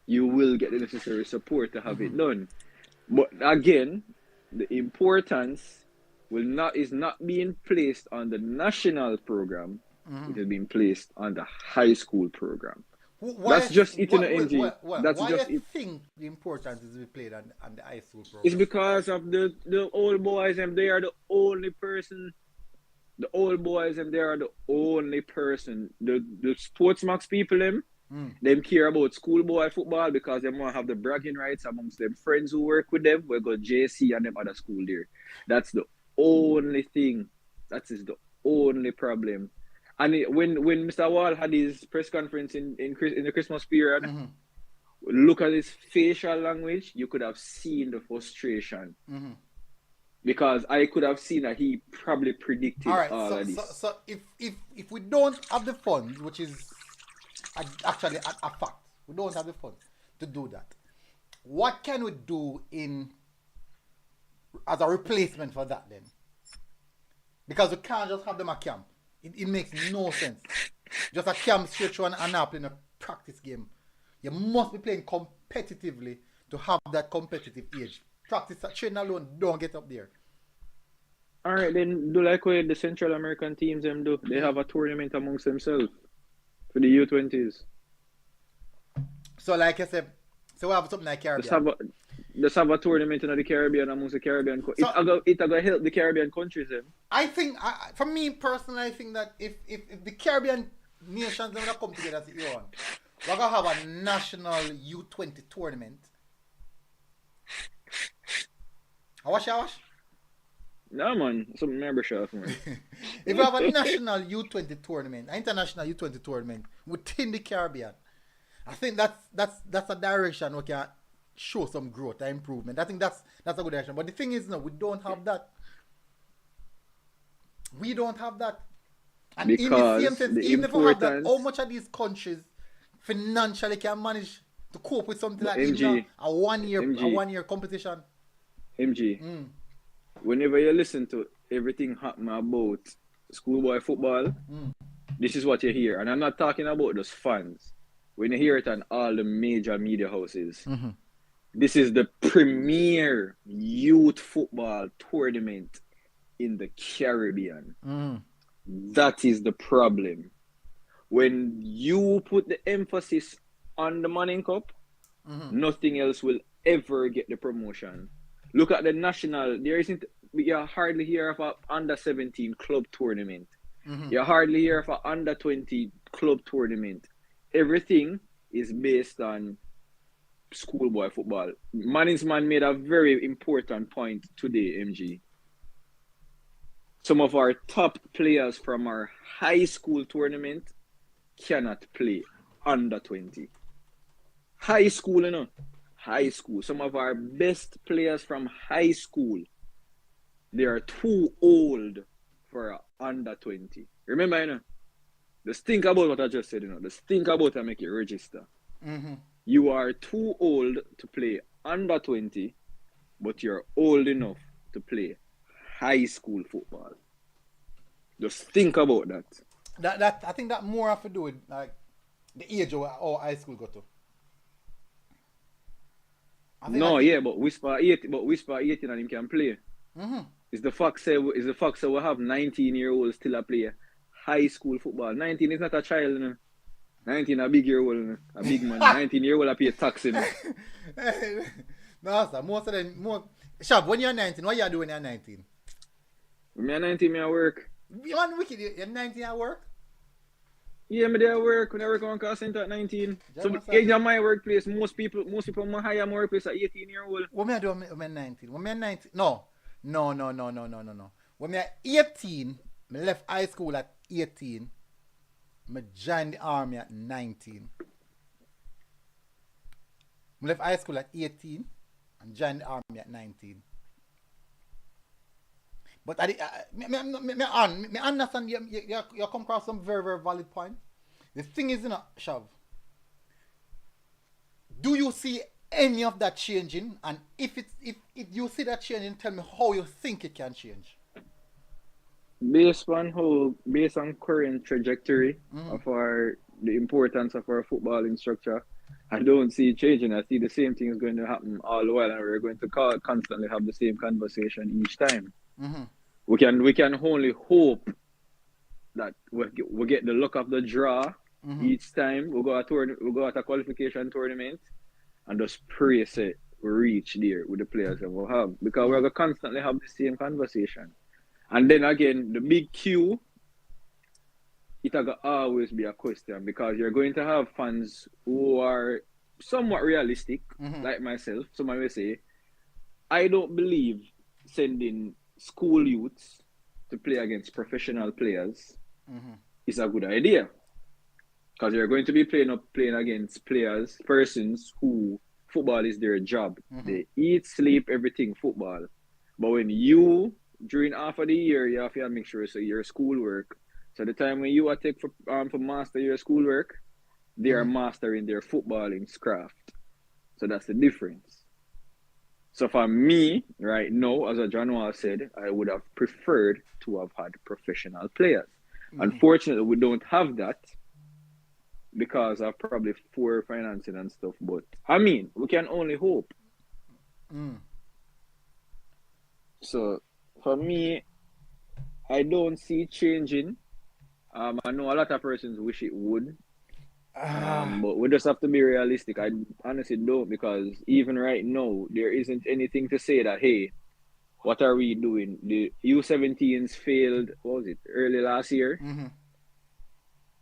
you will get the necessary support to have it done. But again, the importance is not being placed on the national program. It is being placed on the high school program. That's just it in the NG. That's why just you it. think the importance is to be played on the high school program? It's because of the old boys and they are the only person. The old boys and they are the only person. The sportsmax people them care about schoolboy football because they want to have the bragging rights amongst them friends who work with them. We go JC and them other school there. That's the only thing. That is the only problem. And when Mr. Wall had his press conference in the Christmas period, look at his facial language, you could have seen the frustration. Because I could have seen that he probably predicted all of this. So if we don't have the funds, which is actually a fact, we don't have the funds to do that, what can we do as a replacement for that then? Because we can't just have them at camp. It makes no sense. Just a camp straight through and not playing a practice game. You must be playing competitively to have that competitive edge. Practice training alone don't get up there. Alright, then do like what the Central American teams them do. They have a tournament amongst themselves for the U20s. So like I said, so we have something like Caribbean. Just have a tournament in the Caribbean amongst the Caribbean. So, it's going to help the Caribbean countries. I think, for me personally, I think that if the Caribbean nations are going to come together as your own, we're going to have a national U20 tournament. Awash? No, man. Some membership, man. If we have a national U20 tournament, an international U20 tournament within the Caribbean, I think that's a direction we can show some growth and improvement. I think that's a good direction. But the thing is, no, we don't have that. We don't have that. And because in the same sense, even if we have that, how much of these countries financially can manage to cope with something like even a one year competition? MG. Whenever you listen to everything happening about schoolboy football, this is what you hear. And I'm not talking about those fans. When you hear it on all the major media houses, this is the premier youth football tournament in the Caribbean. That is the problem. When you put the emphasis on the Manning Cup, nothing else will ever get the promotion. Look at the national. You hardly hear of an under-17 club tournament. You hardly hear of an under-20 club tournament. Everything is based on schoolboy football. Manningsman made a very important point today, MG. Some of our top players from our high school tournament cannot play under 20. High school, you know. High school. Some of our best players from high school, they are too old for under 20. Remember, you know, just think about what I just said, you know. Just think about it, make it register. Mm-hmm. You are too old to play under 20, but you're old enough to play high school football. Just think about that. That I think that more have to do with like the age of how high school go to. No, yeah, but Whisper 18, and him can play. Mm-hmm. Is the fact say we have 19-year-olds still a play high school football. 19 is not a child, you know. 19 a big year old, a big man. 19-year-old a pay tax, you know. No, sir. Most of them Shab, when you're 19, what you doing when you're 19? When I'm 19, me at work. You want wicked, you're 19 at work? Yeah, me there at work. When I work on call center at 19. So in my workplace, most people my hire my workplace at 18-year-old. What me I do when I'm 19? When I'm 19? No. When I'm 18, I left high school at 18. I joined the army at 19. I left high school at 18 and joined the army at 19. But I understand you come across some very, very valid point. The thing is, you know, Shav, do you see any of that changing? And if you see that changing, tell me how you think it can change. Based on current trajectory of the importance of our footballing structure, I don't see it changing. I see the same thing is going to happen all the while, and we're going to constantly have the same conversation each time. Mm-hmm. We can only hope that we get the luck of the draw each time we go at a qualification tournament, and just pray say we reach there with the players that we have, because we're going to constantly have the same conversation. And then again, the big Q, it'll always be a question, because you're going to have fans who are somewhat realistic, like myself. Someone will say, I don't believe sending school youths to play against professional players is a good idea, because you're going to be playing against persons who football is their job. They eat, sleep, everything football. But when you, during half of the year, you have to make sure so your schoolwork. So the time when you are take for master your schoolwork, they are mastering their footballing craft. So that's the difference. So for me, right now, as John said, I would have preferred to have had professional players. Unfortunately, we don't have that because of probably poor financing and stuff. But I mean, we can only hope. So for me, I don't see it changing. I know a lot of persons wish it would. But we just have to be realistic. I honestly don't, because even right now, there isn't anything to say that, hey, what are we doing? The U17s failed, what was it, early last year?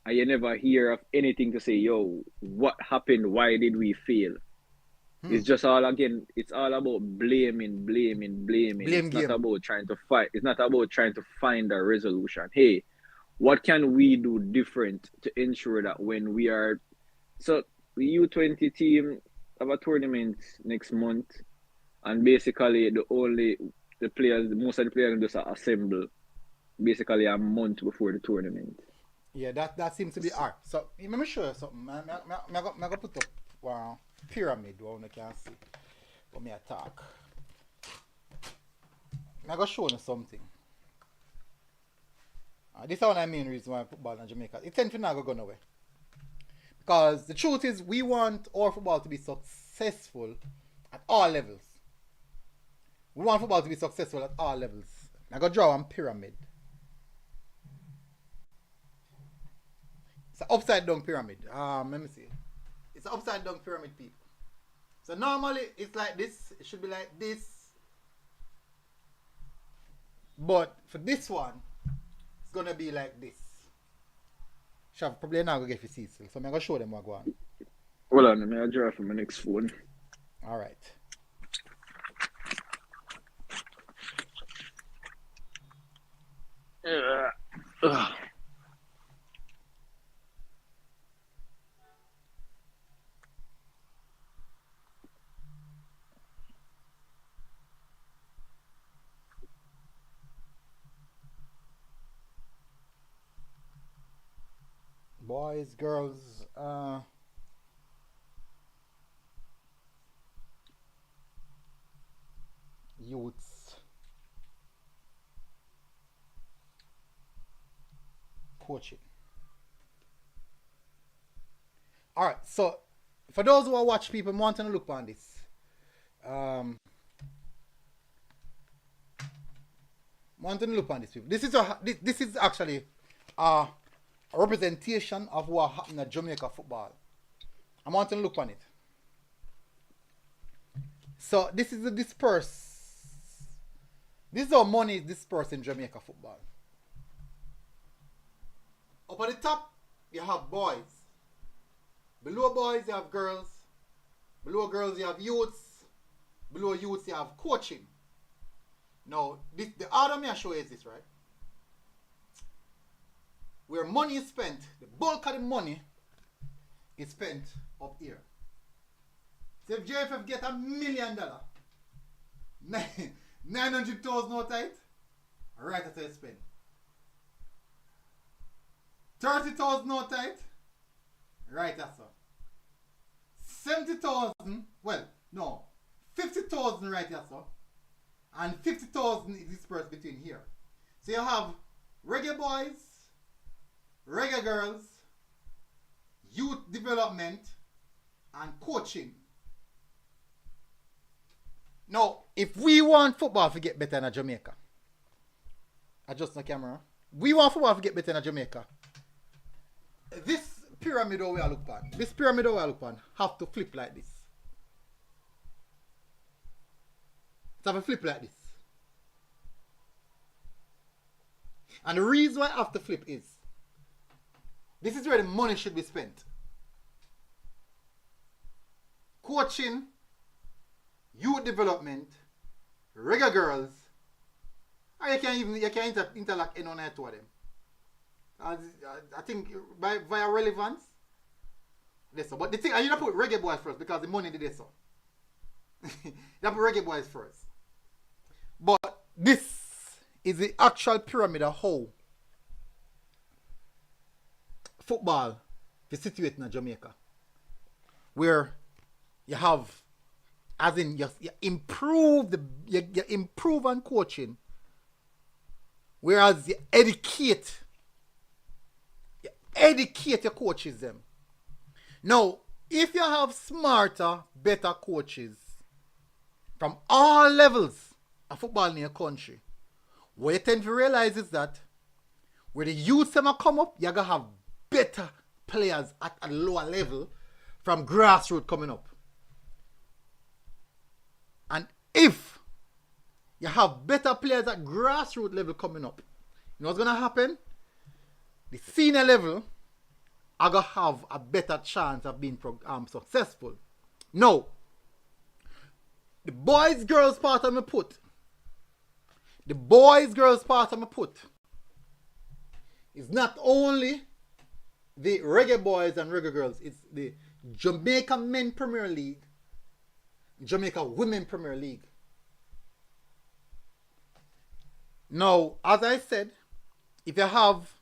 And you never hear of anything to say, yo, what happened? Why did we fail? It's just all, again, it's all about blaming. It's not about trying to fight. It's not about trying to find a resolution. Hey, what can we do different to ensure that when we are... So, the U20 team have a tournament next month, and basically most of the players just assemble basically a month before the tournament. Yeah, that seems to be art. So, let me show you something. I'm going to put up a pyramid where you can see what I talk. I'm going to show you something. This is one of the main reasons why I football in Jamaica. It tends to not go nowhere. Because the truth is, we want our football to be successful at all levels. We want football to be successful at all levels. I'm going to draw one pyramid. It's an upside down pyramid. Let me see. It's an upside down pyramid, people. So normally it's like this. It should be like this. But for this one, it's gonna be like this. Shav, probably not gonna get your seats. So I'm gonna show them what go on. Hold on, let me draw from my next phone. All right. Boys, girls, youths, coaching. All right, so for those who are watch people wanting to look on this, wanting to look on this people. This is actually a representation of what happened at Jamaica football. I want to look on it. So this is the disperse. This is how money is dispersed in Jamaica football. Up at the top, you have boys. Below boys, you have girls. Below girls, you have youths. Below youths, you have coaching. Now, the order me I show you is this, right? Where money is spent, the bulk of the money is spent up here. So if JFF get $1 million, 900,000 out of it, right after you spend. 30,000 out of it, right after. 70,000, well, no, 50,000 right after, and 50,000 is dispersed between here. So you have reggae boys, reggae girls, youth development, and coaching. Now, if we want football to get better in Jamaica, adjust the camera. We want football to get better in Jamaica. This pyramid we are looking at, have to flip like this. It have to flip like this. And the reason why I have to flip is, this is where the money should be spent. Coaching, youth development, reggae girls, and you can interlock in on that two of them. I think via relevance. Listen, but the thing, you don't put reggae boys first because the money did this. So. You don't put reggae boys first. But this is the actual pyramid of how football is situated in Jamaica. Where you have, as in you improve you improve on coaching, whereas you educate your coaches them. Now, if you have smarter, better coaches from all levels of football in your country, what you tend to realize is that where the youth them come up, you're gonna have better players at a lower level from grassroots coming up. And if you have better players at grassroots level coming up, you know what's gonna happen? The senior level are gonna have a better chance of being successful. Now, the boys girls part of my put. The boys girls part of my put is not only the reggae boys and reggae girls, it's the Jamaica Men Premier League, Jamaica Women Premier League. Now, as I said, if you have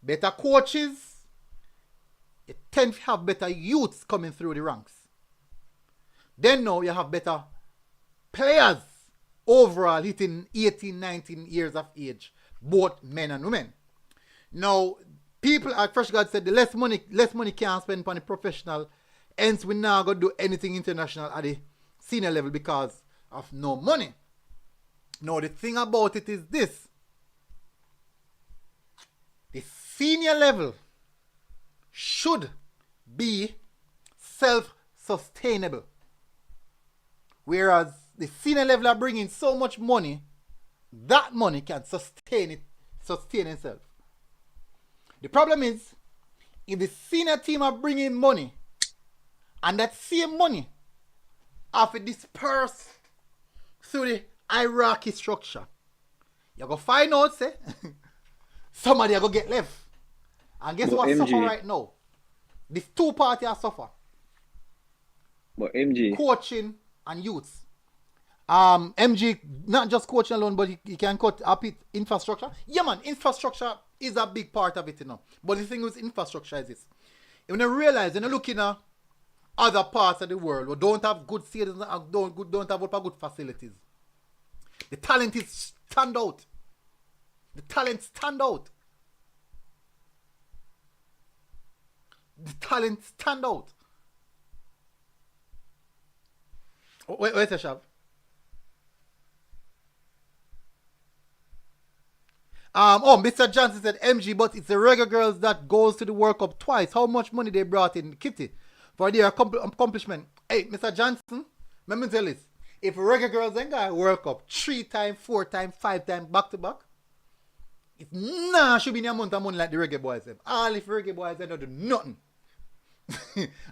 better coaches, you tend to have better youths coming through the ranks. Then now you have better players overall hitting 18, 19 years of age, both men and women. Now, people at Fresh God said the less money can't spend on the professional, hence we now go do anything international at the senior level because of no money. Now the thing about it is this. The senior level should be self-sustainable. Whereas the senior level are bringing so much money, that money can sustain itself. The problem is, if the senior team are bringing money And that same money have to disperse through the hierarchy structure. You go find out, say, somebody go get left. And guess But what MG, suffer right now? These two parties are suffer. But MG, Coaching and youths. MG, not just coaching alone, but he can cut up it infrastructure. Yeah, man, infrastructure is a big part of it, you know. But the thing with infrastructure is this. When you realize, when you're looking at other parts of the world who don't have good stadiums and don't have good facilities, the talent is stand out. The talent stand out. The talent stand out. Where's the shop? Mr. Johnson said MG, but it's the regular girls that goes to the World Cup twice. How much money they brought in, Kitty, for their accomplishment? Hey, Mr. Johnson, let me tell you this. If regular girls ain't got a World Cup 3 times, 4 times, 5 times back to back, it should be the amount of money like the reggae boys have. All if reggae boys they don't do nothing.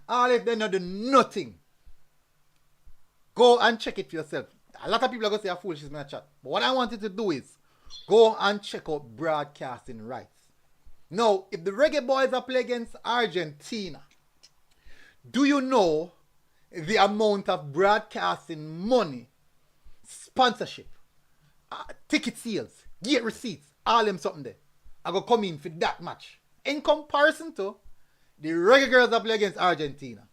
All if they don't do nothing. Go and check it for yourself. A lot of people are going to say a foolishness in my chat. But what I wanted to do is go and check out broadcasting rights. Now, if the reggae boys are playing against Argentina, do you know the amount of broadcasting money, sponsorship, ticket sales, gate receipts, all them something there, I go come in for that match. In comparison to the reggae girls that play against Argentina.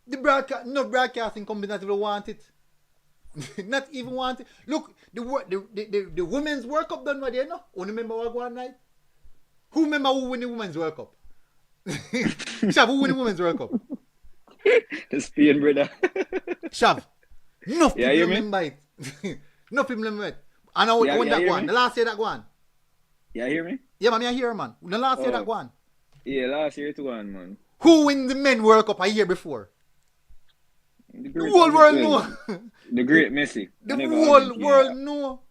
No broadcasting company not even want it. Not even want it. Look, the Women's World Cup done what they know. Who remember what go on night? Who remember who win the Women's World Cup? Shav, who win the Women's World Cup? the Spain brother. Shav, no people you remember it. No people remember it. And I won that one. The last year that one. Yeah, hear me? Yeah, man, I hear, man. The last year that one. Yeah, last year it won, man. Who win the Men World Cup a year before? The whole world know. The great Messi. The whole world know.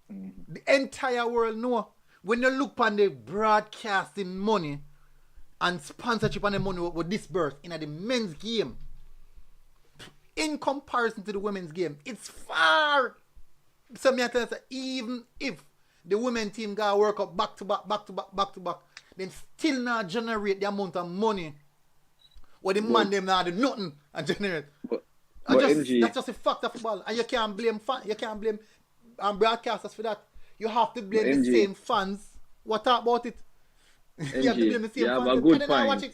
The entire world know. When you look on the broadcasting money and sponsorship and the money will disperse in the men's game, in comparison to the women's game, it's far. So me I tell you, even if the women team got work up back to back, then still not generate the amount of money what the man them not do nothing and generate. That's just a fact of football, and you can't blame broadcasters for that. You have to blame the same fans. What talk about it? You have to blame the same fans. Have a good point.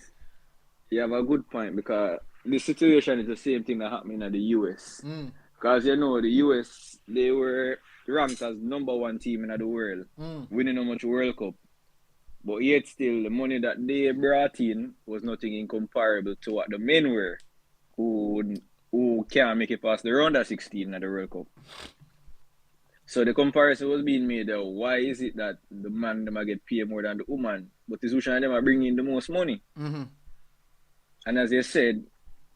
You have a good point because the situation is the same thing that happened in the US. Because you know the US, they were ranked as #1 team in the world, winning how much World Cup. But yet still, the money that they brought in was nothing incomparable to what the men were, who can't make it past the round of 16 at the World Cup. So the comparison was being made of why is it that the man them get paid more than the woman, but the Zushan them are bringing in the most money. And as I said,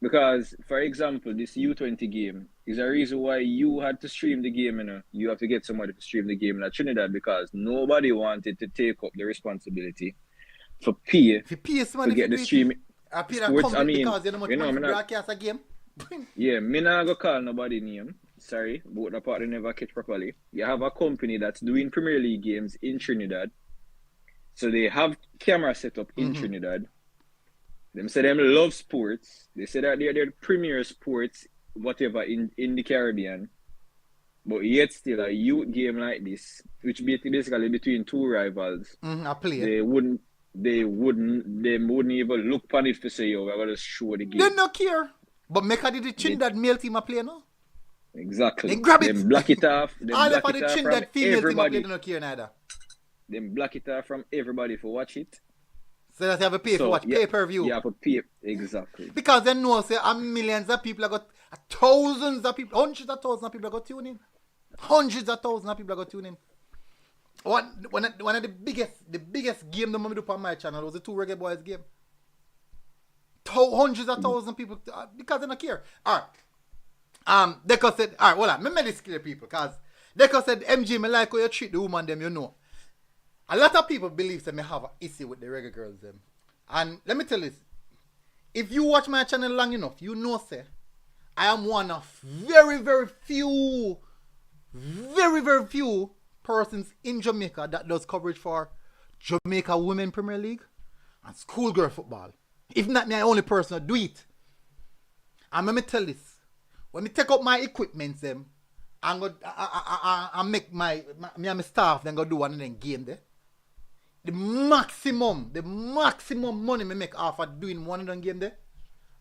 because for example, this U20 game is a reason why you had to stream the game. You know, you have to get somebody to stream the game in Trinidad because nobody wanted to take up the responsibility for pay to get the stream. Sports, I mean, because you know, broadcast a game. Yeah, me not go call nobody name. Sorry, but the part they never catch properly. You have a company that's doing Premier League games in Trinidad. So they have camera set up in Trinidad. Them say them love sports. They say that they're the premier sports, whatever, in the Caribbean. But yet still a youth game like this, which basically between two rivals, they wouldn't even look upon it to say, yo, we're gonna show the game. They don't care. But make a the Trinidad male team a play now. Exactly. They grab it. Them block it off. All of the Trinidad female team a play don't care neither. Them block it off from everybody for watch it. So that you have to pay for watch pay-per-view. You have to pay, exactly. Because they know say millions of people have got thousands of people, hundreds of thousands of people have got tune in. Hundreds of thousands of people have got tune in. One of the biggest game the do on my channel was the two reggae boys game. Hundreds of thousands of people because they don't care. Alright. Deco said, alright, hold on, let me clear people because Deco said, MG, me like how you treat the woman them, you know. A lot of people believe that me have an issue with the reggae girls them. And let me tell you this. if you watch my channel long enough, you know, say, I am one of very, very few persons in Jamaica that does coverage for Jamaica Women Premier League and schoolgirl football. If not me, the only person that do it. And let me tell this. When me take up my equipment, them, and go, I make me and my staff then go do one of them game there. The maximum money me make after doing one of them game there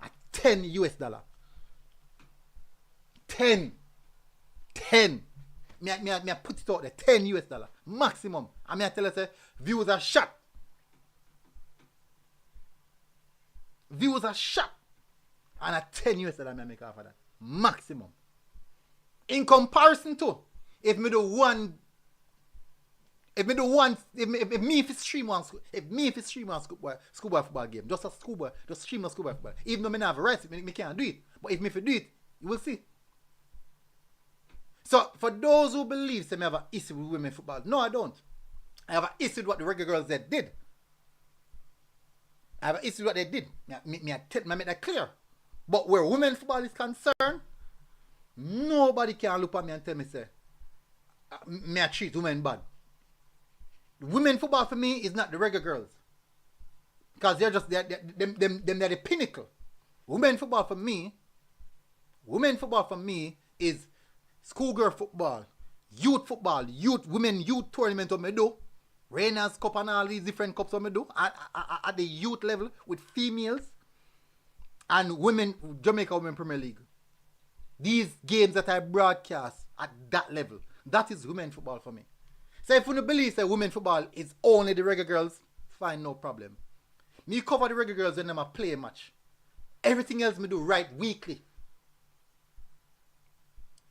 at $10. 10. Me put it out there, $10 maximum. And me I tell you say views are shot. Views are shot. And at $10 me make after that. Maximum. In comparison to if me stream one schoolboy football game, just stream a schoolboy football. Even though me not have a right, me can't do it. But if me do it, you will see. So for those who believe that me have an issue with women football, no, I don't. I have an issue with what the regular girls that did. I have an issue with what they did. Me make that clear. But where women football is concerned, nobody can look at me and tell me say, me I treat women bad. Women football for me is not the regular girls. Because they're the pinnacle. Women football for me is schoolgirl football, women youth tournament what me do, Reina's Cup and all these different cups what me do at the youth level with females and women, Jamaica Women Premier League. These games that I broadcast at that level, that is women football for me. So if you don't believe that women football is only the regular girls, fine, no problem. Me cover the regular girls when them a play a match. Everything else me do right weekly.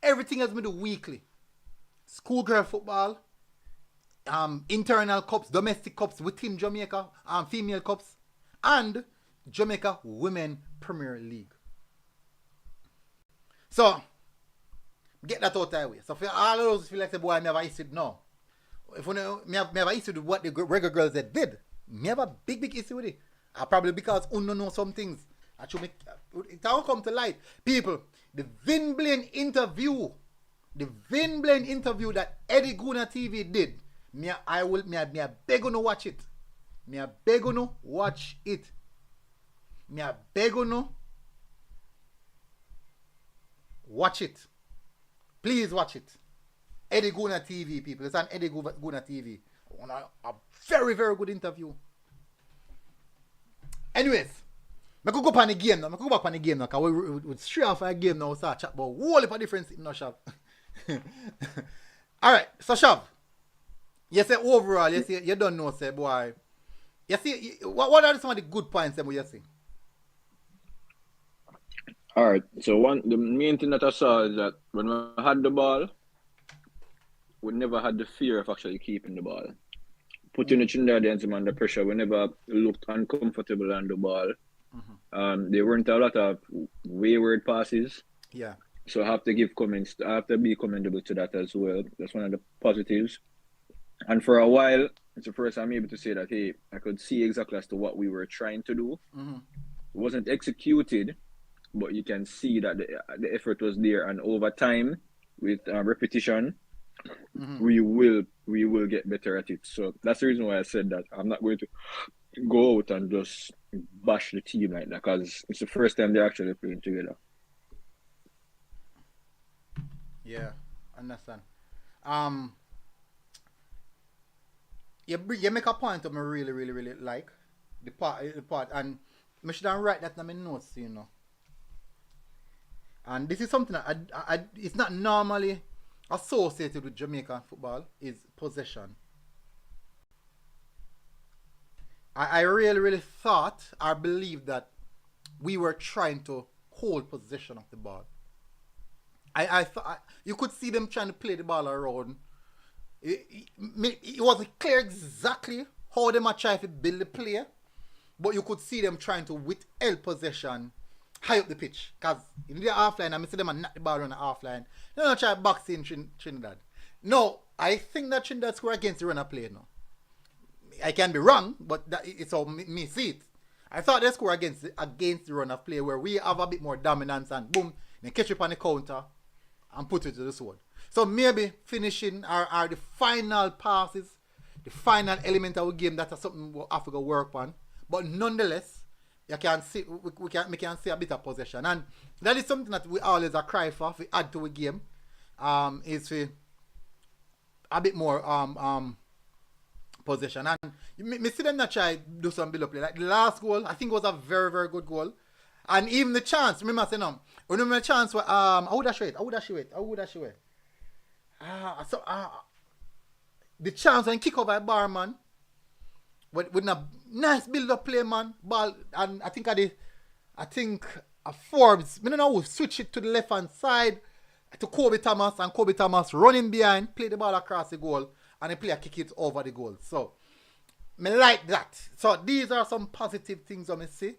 Everything else me do weekly. Schoolgirl football, internal cups, domestic cups within Jamaica, female cups, and Jamaica Women Premier League. So, get that out of the way. So for all of those feel like the boy I never issue, no. If you know, me have issue with what the regular girls that did, me have a big issue with it. Probably because uno know some things. Actually, it all come to light. People, the Vin Blaine interview that Eddie Guna TV did, me beg you to watch it. Me beg you to watch it. Me beg you to watch it. Please watch it. Eddie Guna TV, people. It's on Eddie Guna TV. A very, very good interview. Anyways, I could go up on the game now. I could go back on the game now. Because we straight off a game now. Start chat about whole heap of difference in no shop. Alright, so Shav. You say overall, you don't know, say boy. You see, what are some of the good points that you see? Alright, so the main thing that I saw is that when we had the ball, we never had the fear of actually keeping the ball. Putting the Trinidadians under pressure, we never looked uncomfortable on the ball. Mm-hmm. There weren't a lot of wayward passes. Yeah. So I have to be commendable to that as well. That's one of the positives. And for a while, it's the first time I'm able to say that, hey, I could see exactly as to what we were trying to do. Mm-hmm. It wasn't executed, but you can see that the effort was there. And over time, with repetition, mm-hmm. we will get better at it. So that's the reason why I said that I'm not going to go out and just bash the team like that, because it's the first time they're actually playing together. Yeah, understand. You make a point that I really, really, really like the part, and I should write that in my notes, you know. And this is something that it's not normally associated with Jamaican football, is possession. I really, really thought or believed that we were trying to hold possession of the ball. I thought you could see them trying to play the ball around. It wasn't clear exactly how they might try to build the play, but you could see them trying to withhold possession high up the pitch. Because in the half line, I see them and knock the ball on the half line. They're not trying to box in Trinidad. No, I think that Trinidad score against the runner play now. I can be wrong, but it's how me see it. I thought they score against the run of play where we have a bit more dominance and boom, they catch up on the counter and put it to the sword. So maybe finishing are the final passes, the final element of the game that is something we'll have to work on. But nonetheless, you can see we can see a bit of possession, and that is something that we always cry for. If we add to a game, is a bit more possession. And me see them not try do some build up play. Like the last goal, I think was a very, very good goal. And even the chance, remember I said no. Remember the chance where I would have show it. The chance when kick over by Barman with a nice build up play, man. Ball, and I think a Forbes, I don't know who switch it to the left hand side to Kobe Thomas, and Kobe Thomas running behind, play the ball across the goal, and the player kick it over the goal. So me like that. So these are some positive things I see.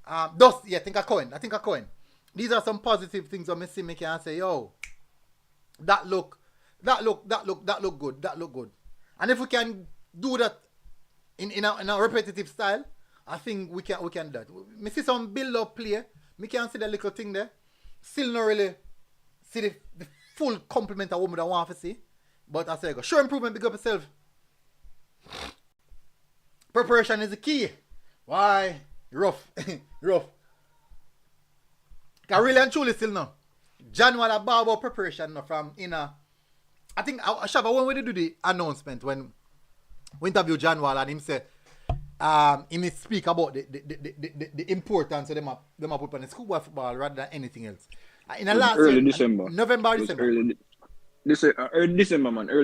I think I Cohen. These are some positive things I see. Me can say, yo, that look good. And if we can do that in a repetitive style, I think we can do that. Me see some build up play. Me can see the little thing there. Still not really see the full complement of what I want to see. But I say, show improvement, big up yourself. Preparation is the key. Why? Rough. Because really and truly still now. January about preparation from I think Shava, when we do the announcement, when we interview John Wall and him say he may speak about the importance of them put on the schoolboy football rather than anything else. In the last early year, December. November, December. Early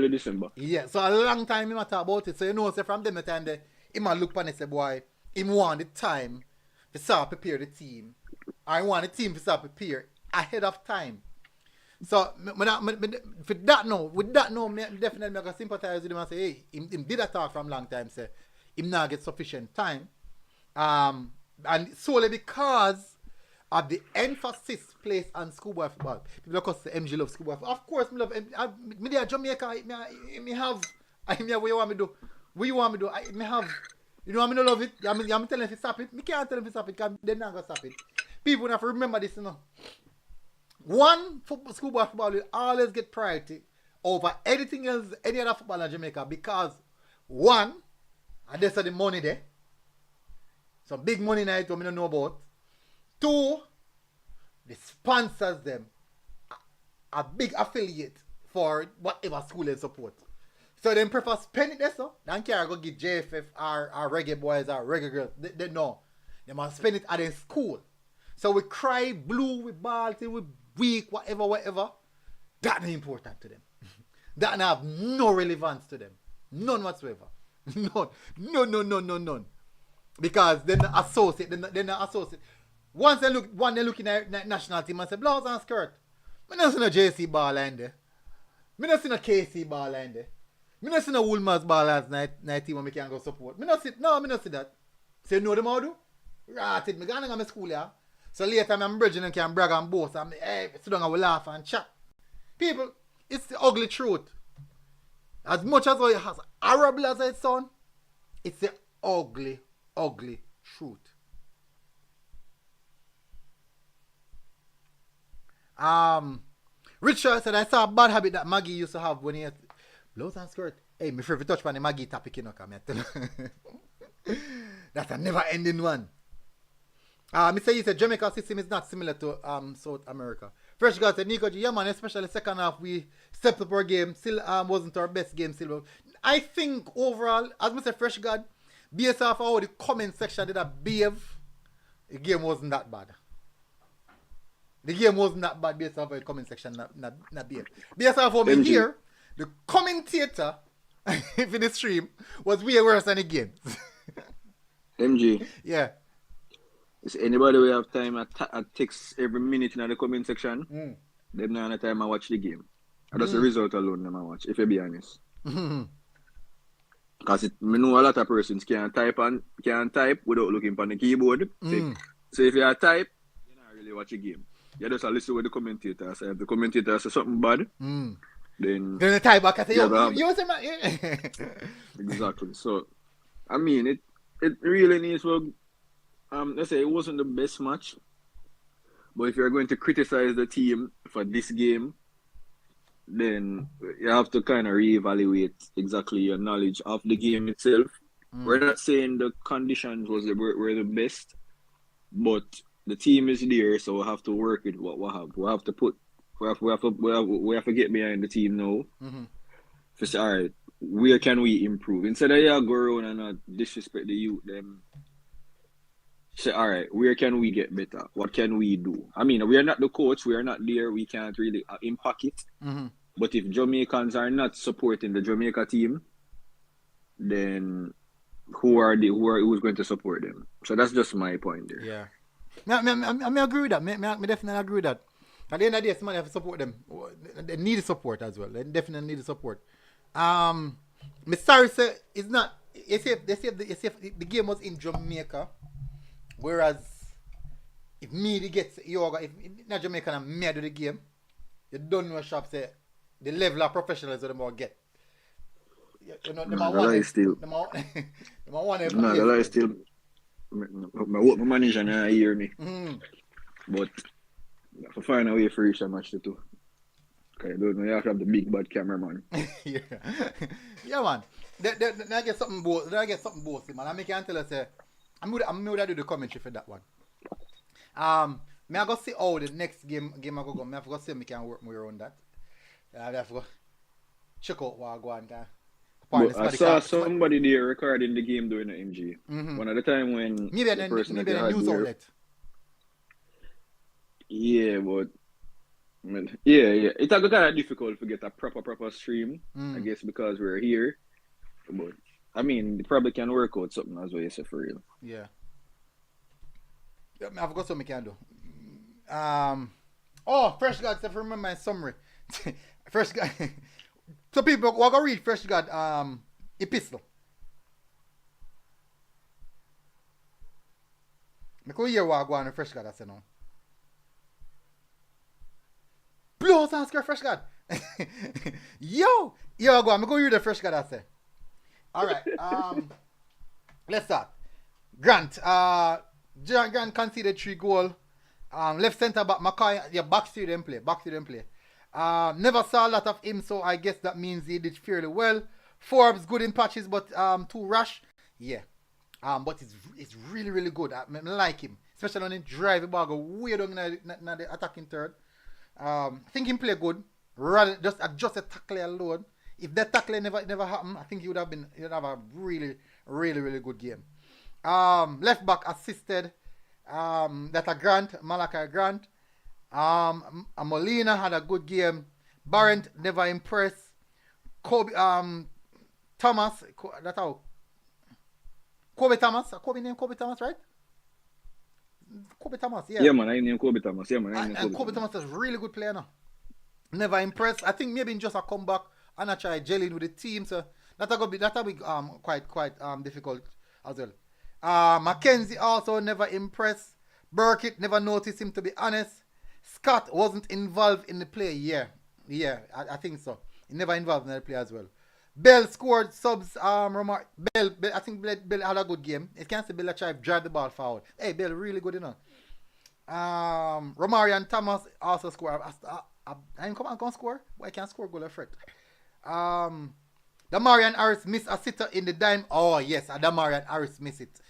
December. Yeah, so a long time he talk about it. So you know, say from them the time he might look on and say, boy, he want the time to start prepare the team. I want the team to start prepare ahead of time. So with that now, me definitely I can sympathize with him and say, hey, him did a talk from long time, say him not get sufficient time. And solely because of the emphasis placed on schoolboy football. People of say MG love schoolboy football. Of course, me love me there Jamaica, me have what you want me do. What you want me do? Me have, you know, I don't love it. I'm telling you if you stop it. Me can't tell them if you stop it because they're not going to stop it. People have to remember this, you know. One schoolboy football will always get priority over anything else, any other football in Jamaica, because one, and there's the money there. Some big money in it we don't know about. Two, the sponsors them a big affiliate for whatever school they support. So they prefer spend it there, so don't care go get JFF or reggae boys or reggae girls. They know. They must spend it at their school. So we cry blue, we ball till we weak, whatever. That's not important to them. That have no relevance to them. None whatsoever. None. Because they're not associate. They're not associate. Once they look in the national team and say, blouse and skirt. I don't see no JC ball in there. I don't see no KC ball in there. I don't see no Woolmers ball last night team when we can go support. I don't see that. So you know them how do? Right, me going to my school here. So later I'm bridging and can brag and boast and hey, sit down and we laugh and chat. People, it's the ugly truth. As much as it has horrible as it sounds, it's the ugly truth. Richard said I saw a bad habit that Maggie used to have when he had blouse and skirt. Hey, me favorite touch on the Maggie topic, you know, come here. That's a never ending one. Mr. You said Jamaica system is not similar to South America. Fresh God said Nico G, yeah man, especially second half we stepped up our game. Still wasn't our best game still. I think overall, as Mr. Fresh God, based off how the comment section did a behave, the game wasn't that bad. The game wasn't that bad based off how the comment section not behave. Based off how me here, the commentator in the stream was way worse than the game. MG. Yeah. Is anybody will have time at text every minute in the comment section? Them not have time I watch the game. And that's the result alone them I watch, if you be honest. Because I know a lot of persons can type without looking on the keyboard. So if you type, you don't really watch a game. You just listen to the commentator. So if the commentator says something bad, then the type back and say, you say man. Exactly. So I mean it really needs to Let's say it wasn't the best match, but if you're going to criticize the team for this game, then you have to kind of reevaluate exactly your knowledge of the game itself. We're not saying the conditions were the best, but the team is there, so we have to work with what we have. We have to get behind the team now. To say, all right, where can we improve? Instead of go around and not disrespect the youth, them say, all right, where can we get better? What can we do? I mean, we are not the coach. We are not there. We can't really impact it. But if Jamaicans are not supporting the Jamaica team, then who's going to support them? So that's just my point there. Yeah. I agree with that. I definitely agree with that. At the end of the day, somebody have to support them. They need support as well. They definitely need support. Me sorry say it's not. They say the game was in Jamaica, whereas if me gets yoga, if not Jamaican and me do the game, you don't know shop say the level of professionalism they get. You know, the lie still. The lie still. My manager now hear me, but I find a way for each match to do. Okay, don't know, you have to have the big bad cameraman. Yeah, man. I get something both, man. I can tell you, say, I'm gonna do the commentary for that one. Me I go see how the next game I go. Me I have to see if I can work more on that. I have to go check out what I go on. I saw somebody there recording the game during the MG. One at the time when maybe the person maybe the news outlet. Yeah, but yeah. It's kind of difficult to get a proper stream, I guess, because we're here. But I mean, they probably can work out something as well, you say, for real. Yeah. I've got something I can do. Fresh God, if I remember my summary. Fresh God. So people will go read Fresh God epistle. I can hear what I go on Fresh God I say now. Blow out and scare Fresh God. Yo, go on. I'm going to read the Fresh God I say. Alright. Let's start. Grant. Grant conceded 3 goals. Left centre back McCoy. Yeah, back to them play. Never saw a lot of him, so I guess that means he did fairly well. Forbes good in patches, but too rash. Yeah. But it's really, really good. I like him. Especially when he drive the ball go way down in the attacking third. I think he play good. Rather just adjust the tackle alone. If that tackle never happened, I think he would have a really, really, really good game. Left back assisted. Malachi Grant. Molina had a good game. Barrett never impressed. Kobe Thomas. That's how. Kobe Thomas, right? Kobe Thomas, yeah. Yeah, man, I named Kobe Thomas. Yeah, man, and Kobe Thomas is a really good player now. Never impressed. I think maybe in just a comeback and I try gelling with the team, so that'll be quite difficult as well. Mackenzie also never impressed. Burkitt never noticed him, to be honest. Scott wasn't involved in the play. Yeah, I think so. He never involved in the play as well. Bell scored subs. Bell, I think Bell had a good game. It can't say Bell tried to drive the ball forward. Hey, Bell really good, you know. Romarian Thomas also scored. I ain't come and score. But I can't score goal or threat. Damarian Harris missed a sitter in the dime. Oh yes, Damarian Harris missed it.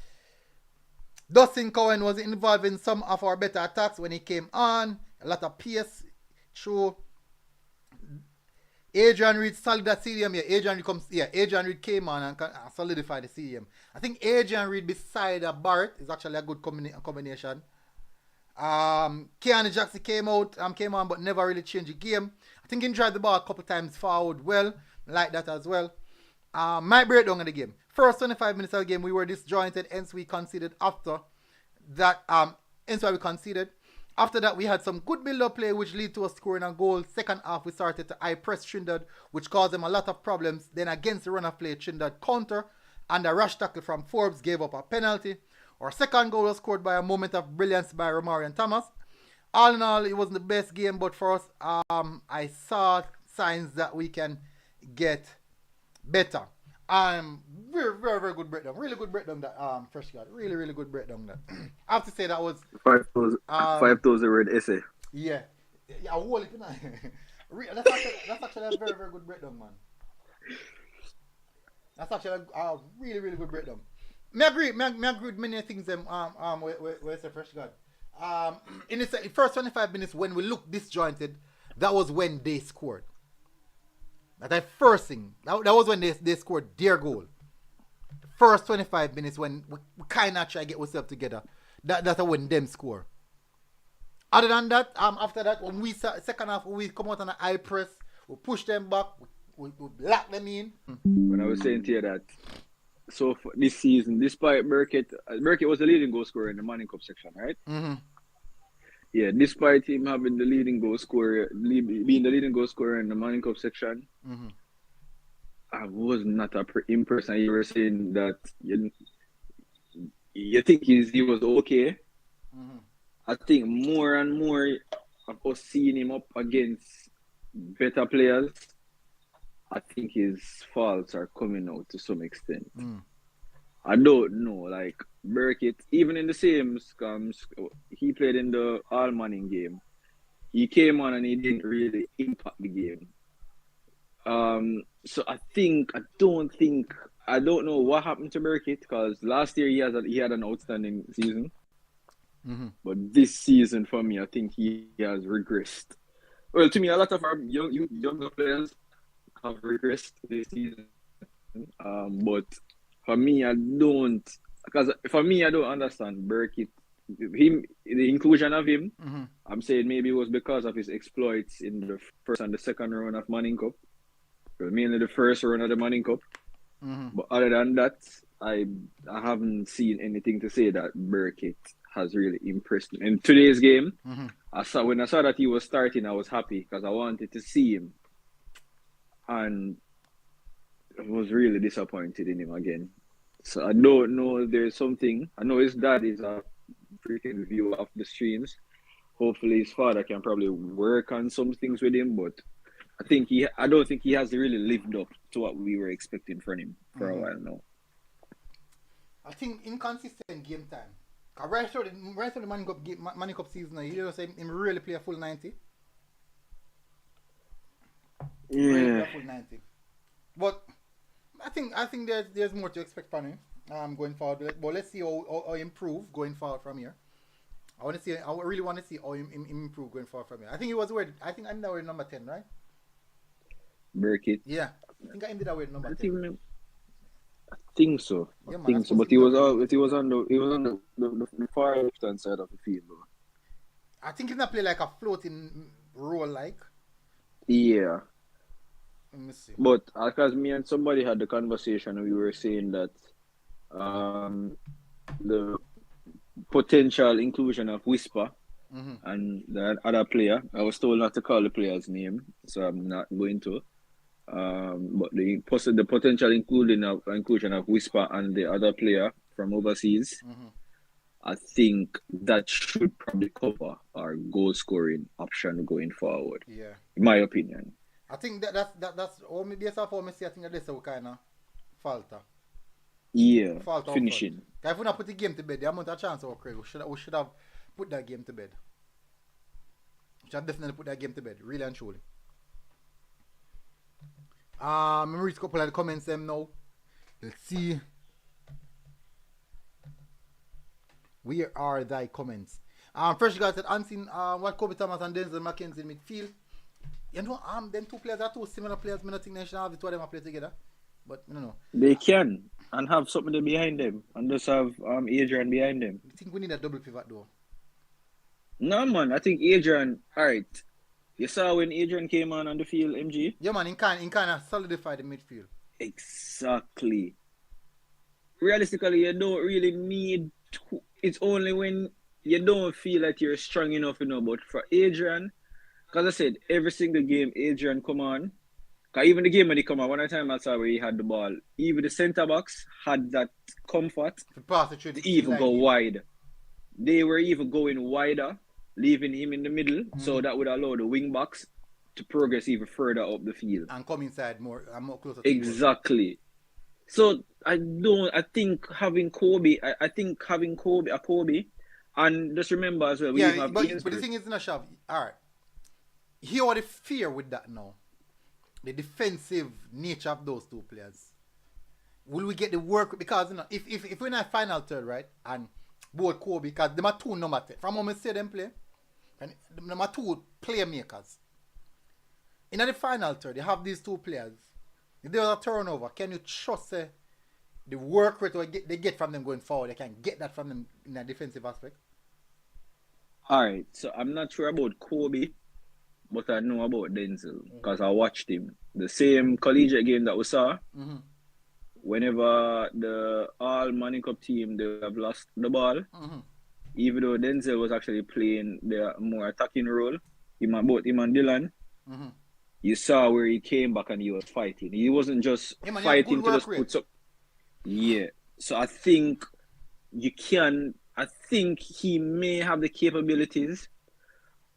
Dustin Cohen was involved in some of our better attacks when he came on. A lot of pace. True. Adrian Reed solid that CDM. Adrian Reed came on and solidified the CDM. I think Adrian Reed beside Barrett is actually a good combination. Keanu Jackson came on but never really changed the game. I think he drive the ball a couple times forward well. Like that as well. My breakdown of the game. First 25 minutes of the game we were disjointed, hence we conceded after that. Hence why we conceded. After that, we had some good build-up play, which led to us scoring a goal. Second half, we started to high-press Trinidad, which caused them a lot of problems. Then against the run-of play, Trinidad counter, and a rush tackle from Forbes gave up a penalty. Our second goal was scored by a moment of brilliance by Romarian Thomas. All in all, it wasn't the best game, but for us, I saw signs that we can get better. Very, very, very good breakdown. Really good breakdown that Fresh got. Really, really good breakdown that. I have to say that was 5,000 word essay. Yeah. Yeah, I hold it, you know. That's actually a very, very good breakdown, man. That's actually a really, really good breakdown. Me agree with many things where it's a Fresh got. In the first 25 minutes when we looked disjointed, that was when they scored. That first thing. That was when they scored their goal. First 25 minutes when we kind of try to get ourselves together. That's when them score. Other than that, after that, when we second half, we come out on a high press, we push them back, we lock them in. When I was saying to you that, so for this season, despite Burkett was the leading goal scorer in the Manning Cup section, right? Mm-hmm. Yeah, despite him having the leading goal scorer, being the leading goal scorer in the Manning Cup section, Mm-hmm. I was not impressed. And you were saying that you think he was okay. Mm-hmm. I think more and more of us seeing him up against better players, I think his faults are coming out to some extent. Mm. I don't know, like Burkett, even in the same he played in the All Manning game. He came on and he didn't really impact the game. So I don't know what happened to Burkett, because last year he had an outstanding season. Mm-hmm. But this season, for me, I think he has regressed. Well, to me, a lot of our younger players have regressed this season. But for me, I don't understand Burkett. The inclusion of him, Mm-hmm. I'm saying maybe it was because of his exploits in the first and the second round of Manning Cup. Well, mainly the first round of the Manning Cup. Mm-hmm. But other than that, I haven't seen anything to say that Burkett has really impressed me. In today's game, Mm-hmm. when I saw that he was starting, I was happy because I wanted to see him. And I was really disappointed in him again. So I don't know, there's something. I know his dad is a freaking viewer of the streams. Hopefully his father can probably work on some things with him, but I don't think he has really lived up to what we were expecting from him for a while now. I think inconsistent game time. Right through the Manning Cup season, you know, say him really play a full 90. Yeah. Really play a full 90. But I think there's more to expect from him going forward. But let's see how he improve going forward from here. I really want to see how him improve going forward from here. I think he was wearing. I think I'm now wearing number 10, right? Burkett. Yeah, I think I ended up wearing number 10. I think so. Yeah, I think so. But he was on the far left hand side of the field, though. I think he's not play like a floating role, like. Yeah. Let me see. But because me and somebody had the conversation, we were saying that the potential inclusion of Whisper and that other player, I was told not to call the player's name, so I'm not going to. But the potential inclusion of Whisper and the other player from overseas, I think that should probably cover our goal scoring option going forward. Yeah. In my opinion. I think that's all me based off how me see. I think that this is kind of falter. Yeah. Falter finishing. If we not put the game to bed, the amount of chance of Craig, we should have put that game to bed. We should definitely put that game to bed, really and truly. I'm read a couple of the comments them now. Let's see. Where are thy comments? Fresh guy said, unseen what Kobe Thomas and Denzel McKenzie in midfield. You know, them two players are two similar players. I don't think they should have the two of them play together. But no. They can and have somebody behind them and just have Adrian behind them. I think we need a double pivot though. No man, I think Adrian, alright. You saw when Adrian came on the field, MG? Yeah man, he kind of solidified the midfield. Exactly. Realistically, you don't really need to, it's only when you don't feel like you're strong enough, but for Adrian, because I said, every single game, Adrian come on. Because even the game when he come on, one time I saw where he had the ball, even the centre backs had that comfort to even go wide. They were even going wider, leaving him in the middle, so that would allow the wing backs to progress even further up the field. And come inside more closer to exactly. So I think having Kobe, a Kobe, and just remember as well, we even Yeah, have but the Ainsworth. thing is, in a shove. All right, here what the fear with that now, the defensive nature of those two players. Will we get the work? Because if we're in a final third, right, and both Kobe, because them are two number 10. From when we see them play, and them are two playmakers. In the final third, you have these two players. If there's a turnover, can you trust the work rate they get from them going forward? They can get that from them in a defensive aspect. All right, so I'm not sure about Kobe, but I know about Denzel because I watched him. The same collegiate game that we saw. Mm-hmm. Whenever the All Money Cup team they have lost the ball, even though Denzel was actually playing the more attacking role, both him and Dylan, you saw where he came back and he was fighting. He wasn't just fighting to just put up. Yeah. So I think he may have the capabilities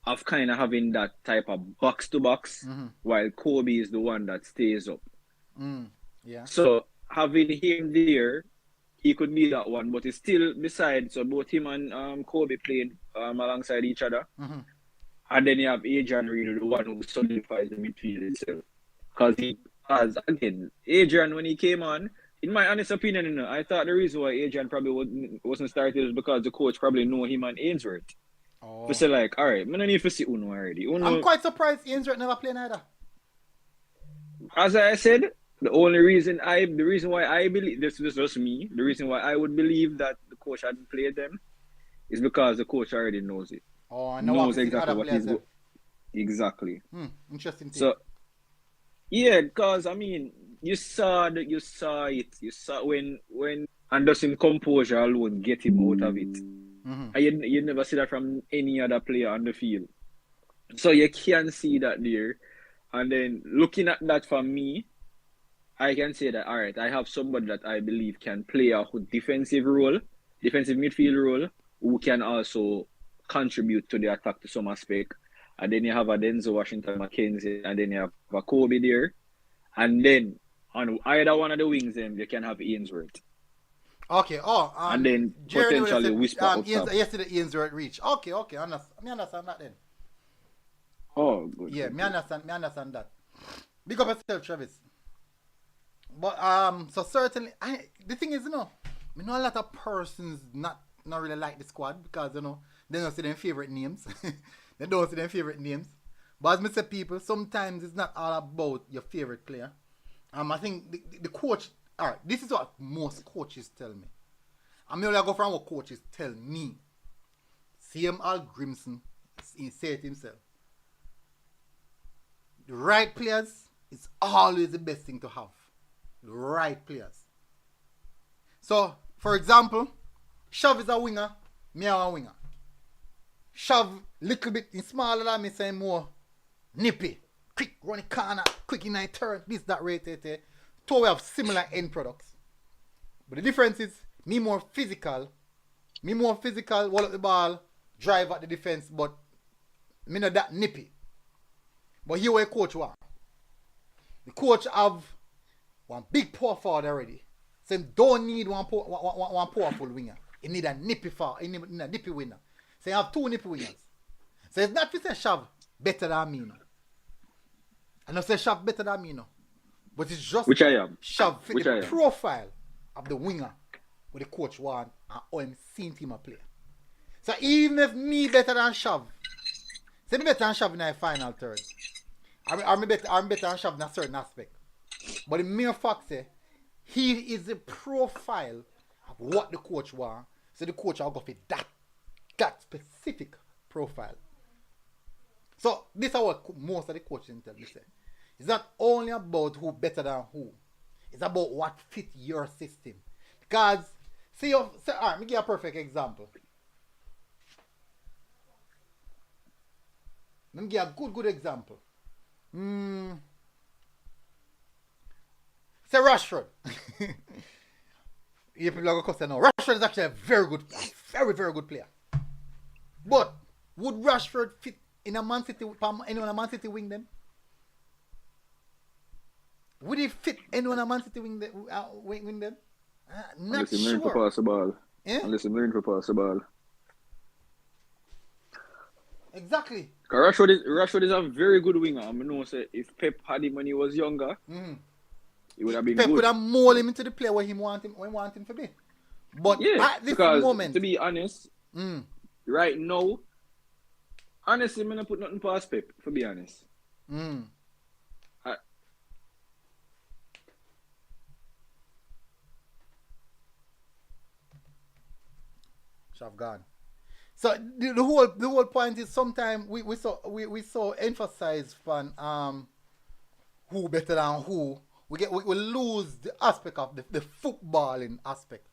of kind of having that type of box to box, while Kobe is the one that stays up. Yeah. So having him there, he could be that one, but it's still beside. So both him and Kobe playing alongside each other, and then you have Adrian really the one who solidifies the midfield itself. Because again, Adrian when he came on, in my honest opinion, I thought the reason why Adrian probably wasn't started is because the coach probably know him and Ainsworth. Oh. So say like, all right, I don't need to see Uno already. I'm quite surprised Ainsworth never played either. As I said, the reason why I believe this is just me. The reason why I would believe that the coach hadn't played them is because the coach already knows it. Oh, I know knows exactly what he's doing. Exactly. Interesting thing. So, yeah, because I mean, you saw when Anderson composure alone get him out of it. And you never see that from any other player on the field. So you can see that there. And then looking at that for me, I can say that, all right, I have somebody that I believe can play a defensive midfield role, who can also contribute to the attack to some aspect. And then you have a Denzel Washington McKenzie, and then you have a Kobe there. And then on either one of the wings, you can have Ainsworth. Okay. And then Jerry potentially said, whisper up top. Yesterday Ainsworth reach. Okay. I understand that then. Oh, good. Yeah, good, me understand that. Big up yourself, Travis. But so certainly, the thing is, I know a lot of persons not really like the squad because they don't see their favorite names. They don't see their favorite names. But as I say, people, sometimes it's not all about your favorite player. I think the coach. All right, this is what most coaches tell me. I'm only go from what coaches tell me. CM Al Grimson, he said it himself. The right players is always the best thing to have. The right players. So, for example, Shav is a winger, me am a winger. Shav little bit in smaller than me, say more nippy, quick, run the corner, quick in the turn, this, that, rate. So we have similar end products. But the difference is, me more physical, wall up the ball, drive at the defense, but me not that nippy. But here where coach want. The coach have one big power forward already. So he don't need one powerful winger. He need a nippy forward, he need a nippy winner. So you have two nippy wingers. So it's not to say Shav better than me, no. I don't say Shav better than me, no. But it's just which I am. Shav fit the profile of the winger what the coach want and how I'm seeing him play. So even if me better than Shav, say me better than Shav in the final third. I'm better than Shav in a certain aspect. But the mere fact say he is the profile of what the coach want. So the coach will go for that specific profile. So this is what most of the coaches tell me say. It's not only about who better than who. It's about what fit your system. Because, all right, let me give you a perfect example. Let me give you a good example. Say Rashford. You people are going to know. Rashford is actually a very good player. But would Rashford fit in a Man City, anyone a Man City wing them? Would he fit anyone at Man City win them? Not Unless he learn to sure. pass the ball. Eh? Unless he learn to pass the ball. Exactly. Rashford is a very good winger. I know say if Pep had him when he was younger, he would have been Pep good. could have molded him into the player where he want him to be. But at this because moment, to be honest, right now, honestly, I'm not put nothing past Pep, to be honest. Shav gone. So the whole point is sometimes we so emphasize on who better than who. We lose the aspect of the footballing aspect.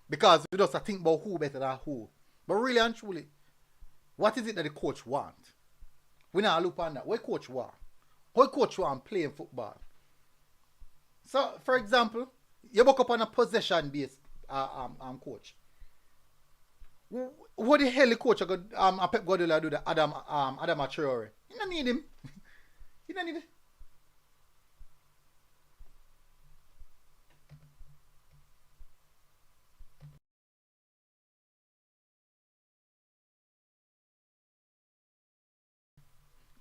Because we just think about who better than who. But really and truly, what is it that the coach want? We now look on that. What coach want? What coach want playing football? So, for example, you work up on a possession-based coach. What the hell the coach a Pep Guardiola do that Adam Traore? You don't need him. You don't need it.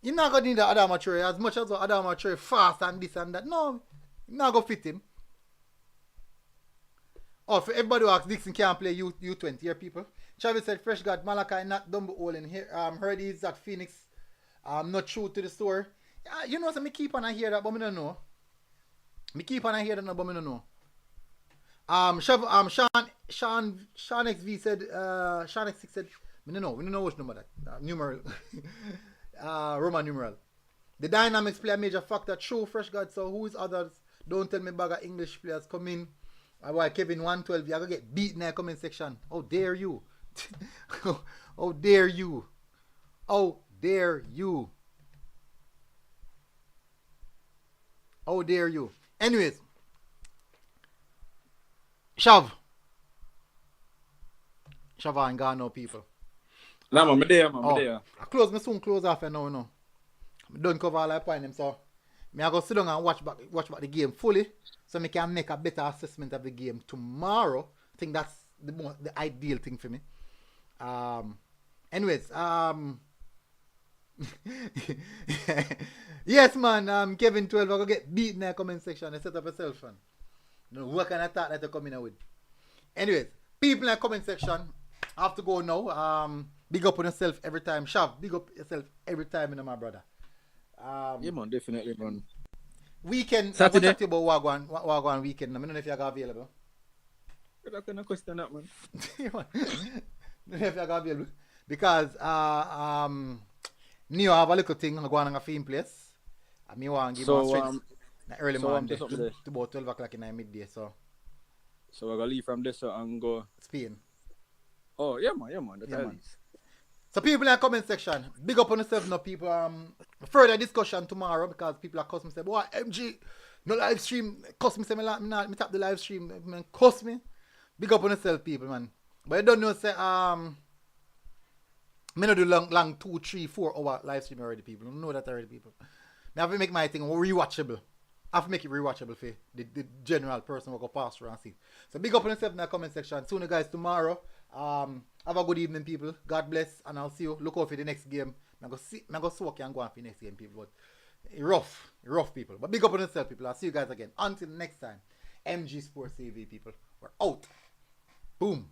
You're not going to need Adam Traore as much as Adam Traore fast and this and that. No, you're not going to fit him. Oh, for everybody who asks, Dixon can't play U20 here, people. Travis said, Fresh God, Malachi not Dumbo all in here. Heard he's at Phoenix. Not true to the story. You know, so me keep on I hear that, but me don't know. Me keep on I hear that, but me don't know. Sean XV said, Sean X6 said, we don't know which number that. Numeral. Roman numeral. The dynamics play a major factor. True, Fresh God. So who is others? Don't tell me bag of English players come in. Why Kevin 112, you're gonna get beaten in the comment section. How dare you? How dare you? How dare you? How dare you? Anyways, Shav ain't got no people. Nah, man, I'm there. I soon close off and now. I don't cover all I point them, so I go sit down and watch back the game fully, so I can make a better assessment of the game tomorrow. I think that's the ideal thing for me. Anyways, yes, man. Kevin 12, I go get beaten in the comment section. I set up a cell phone. No, what kind of thought that you come in with? Anyways, people in the comment section, I have to go now. Big up on yourself every time. Shav, big up yourself every time, my brother. Yeah, man, definitely, man. Weekend, Saturday. I'm going to talk about Wagwan weekend. I don't know if you're available. I can question that, man. I don't know if you're available. Because Neo have a little thing going on a film place. And me want to give my strength early morning to about 12 o'clock in the midday. So we're going to leave from this and go Spain. Oh, yeah, man. That's man. So people in the comment section, big up on yourself now, people. Further discussion tomorrow because people are cussing say, boy, MG, no live stream. Cuss me, say, me tap the live stream. Man, cuss me. Big up on yourself, people, man. But you don't know, say, me not do long 2, 3, 4 hour live stream already, people. You know that already, people. I have to make my thing rewatchable. I have to make it rewatchable for the general person who go pass through and see. So big up on yourself in the comment section. Soon you guys tomorrow. Have a good evening, people. God bless, and I'll see you. Look out for the next game. I'm going to soak you and go on for the next game, people. But rough, people. But big up on yourself, people. I'll see you guys again. Until next time, MG Sports TV, people. We're out. Boom.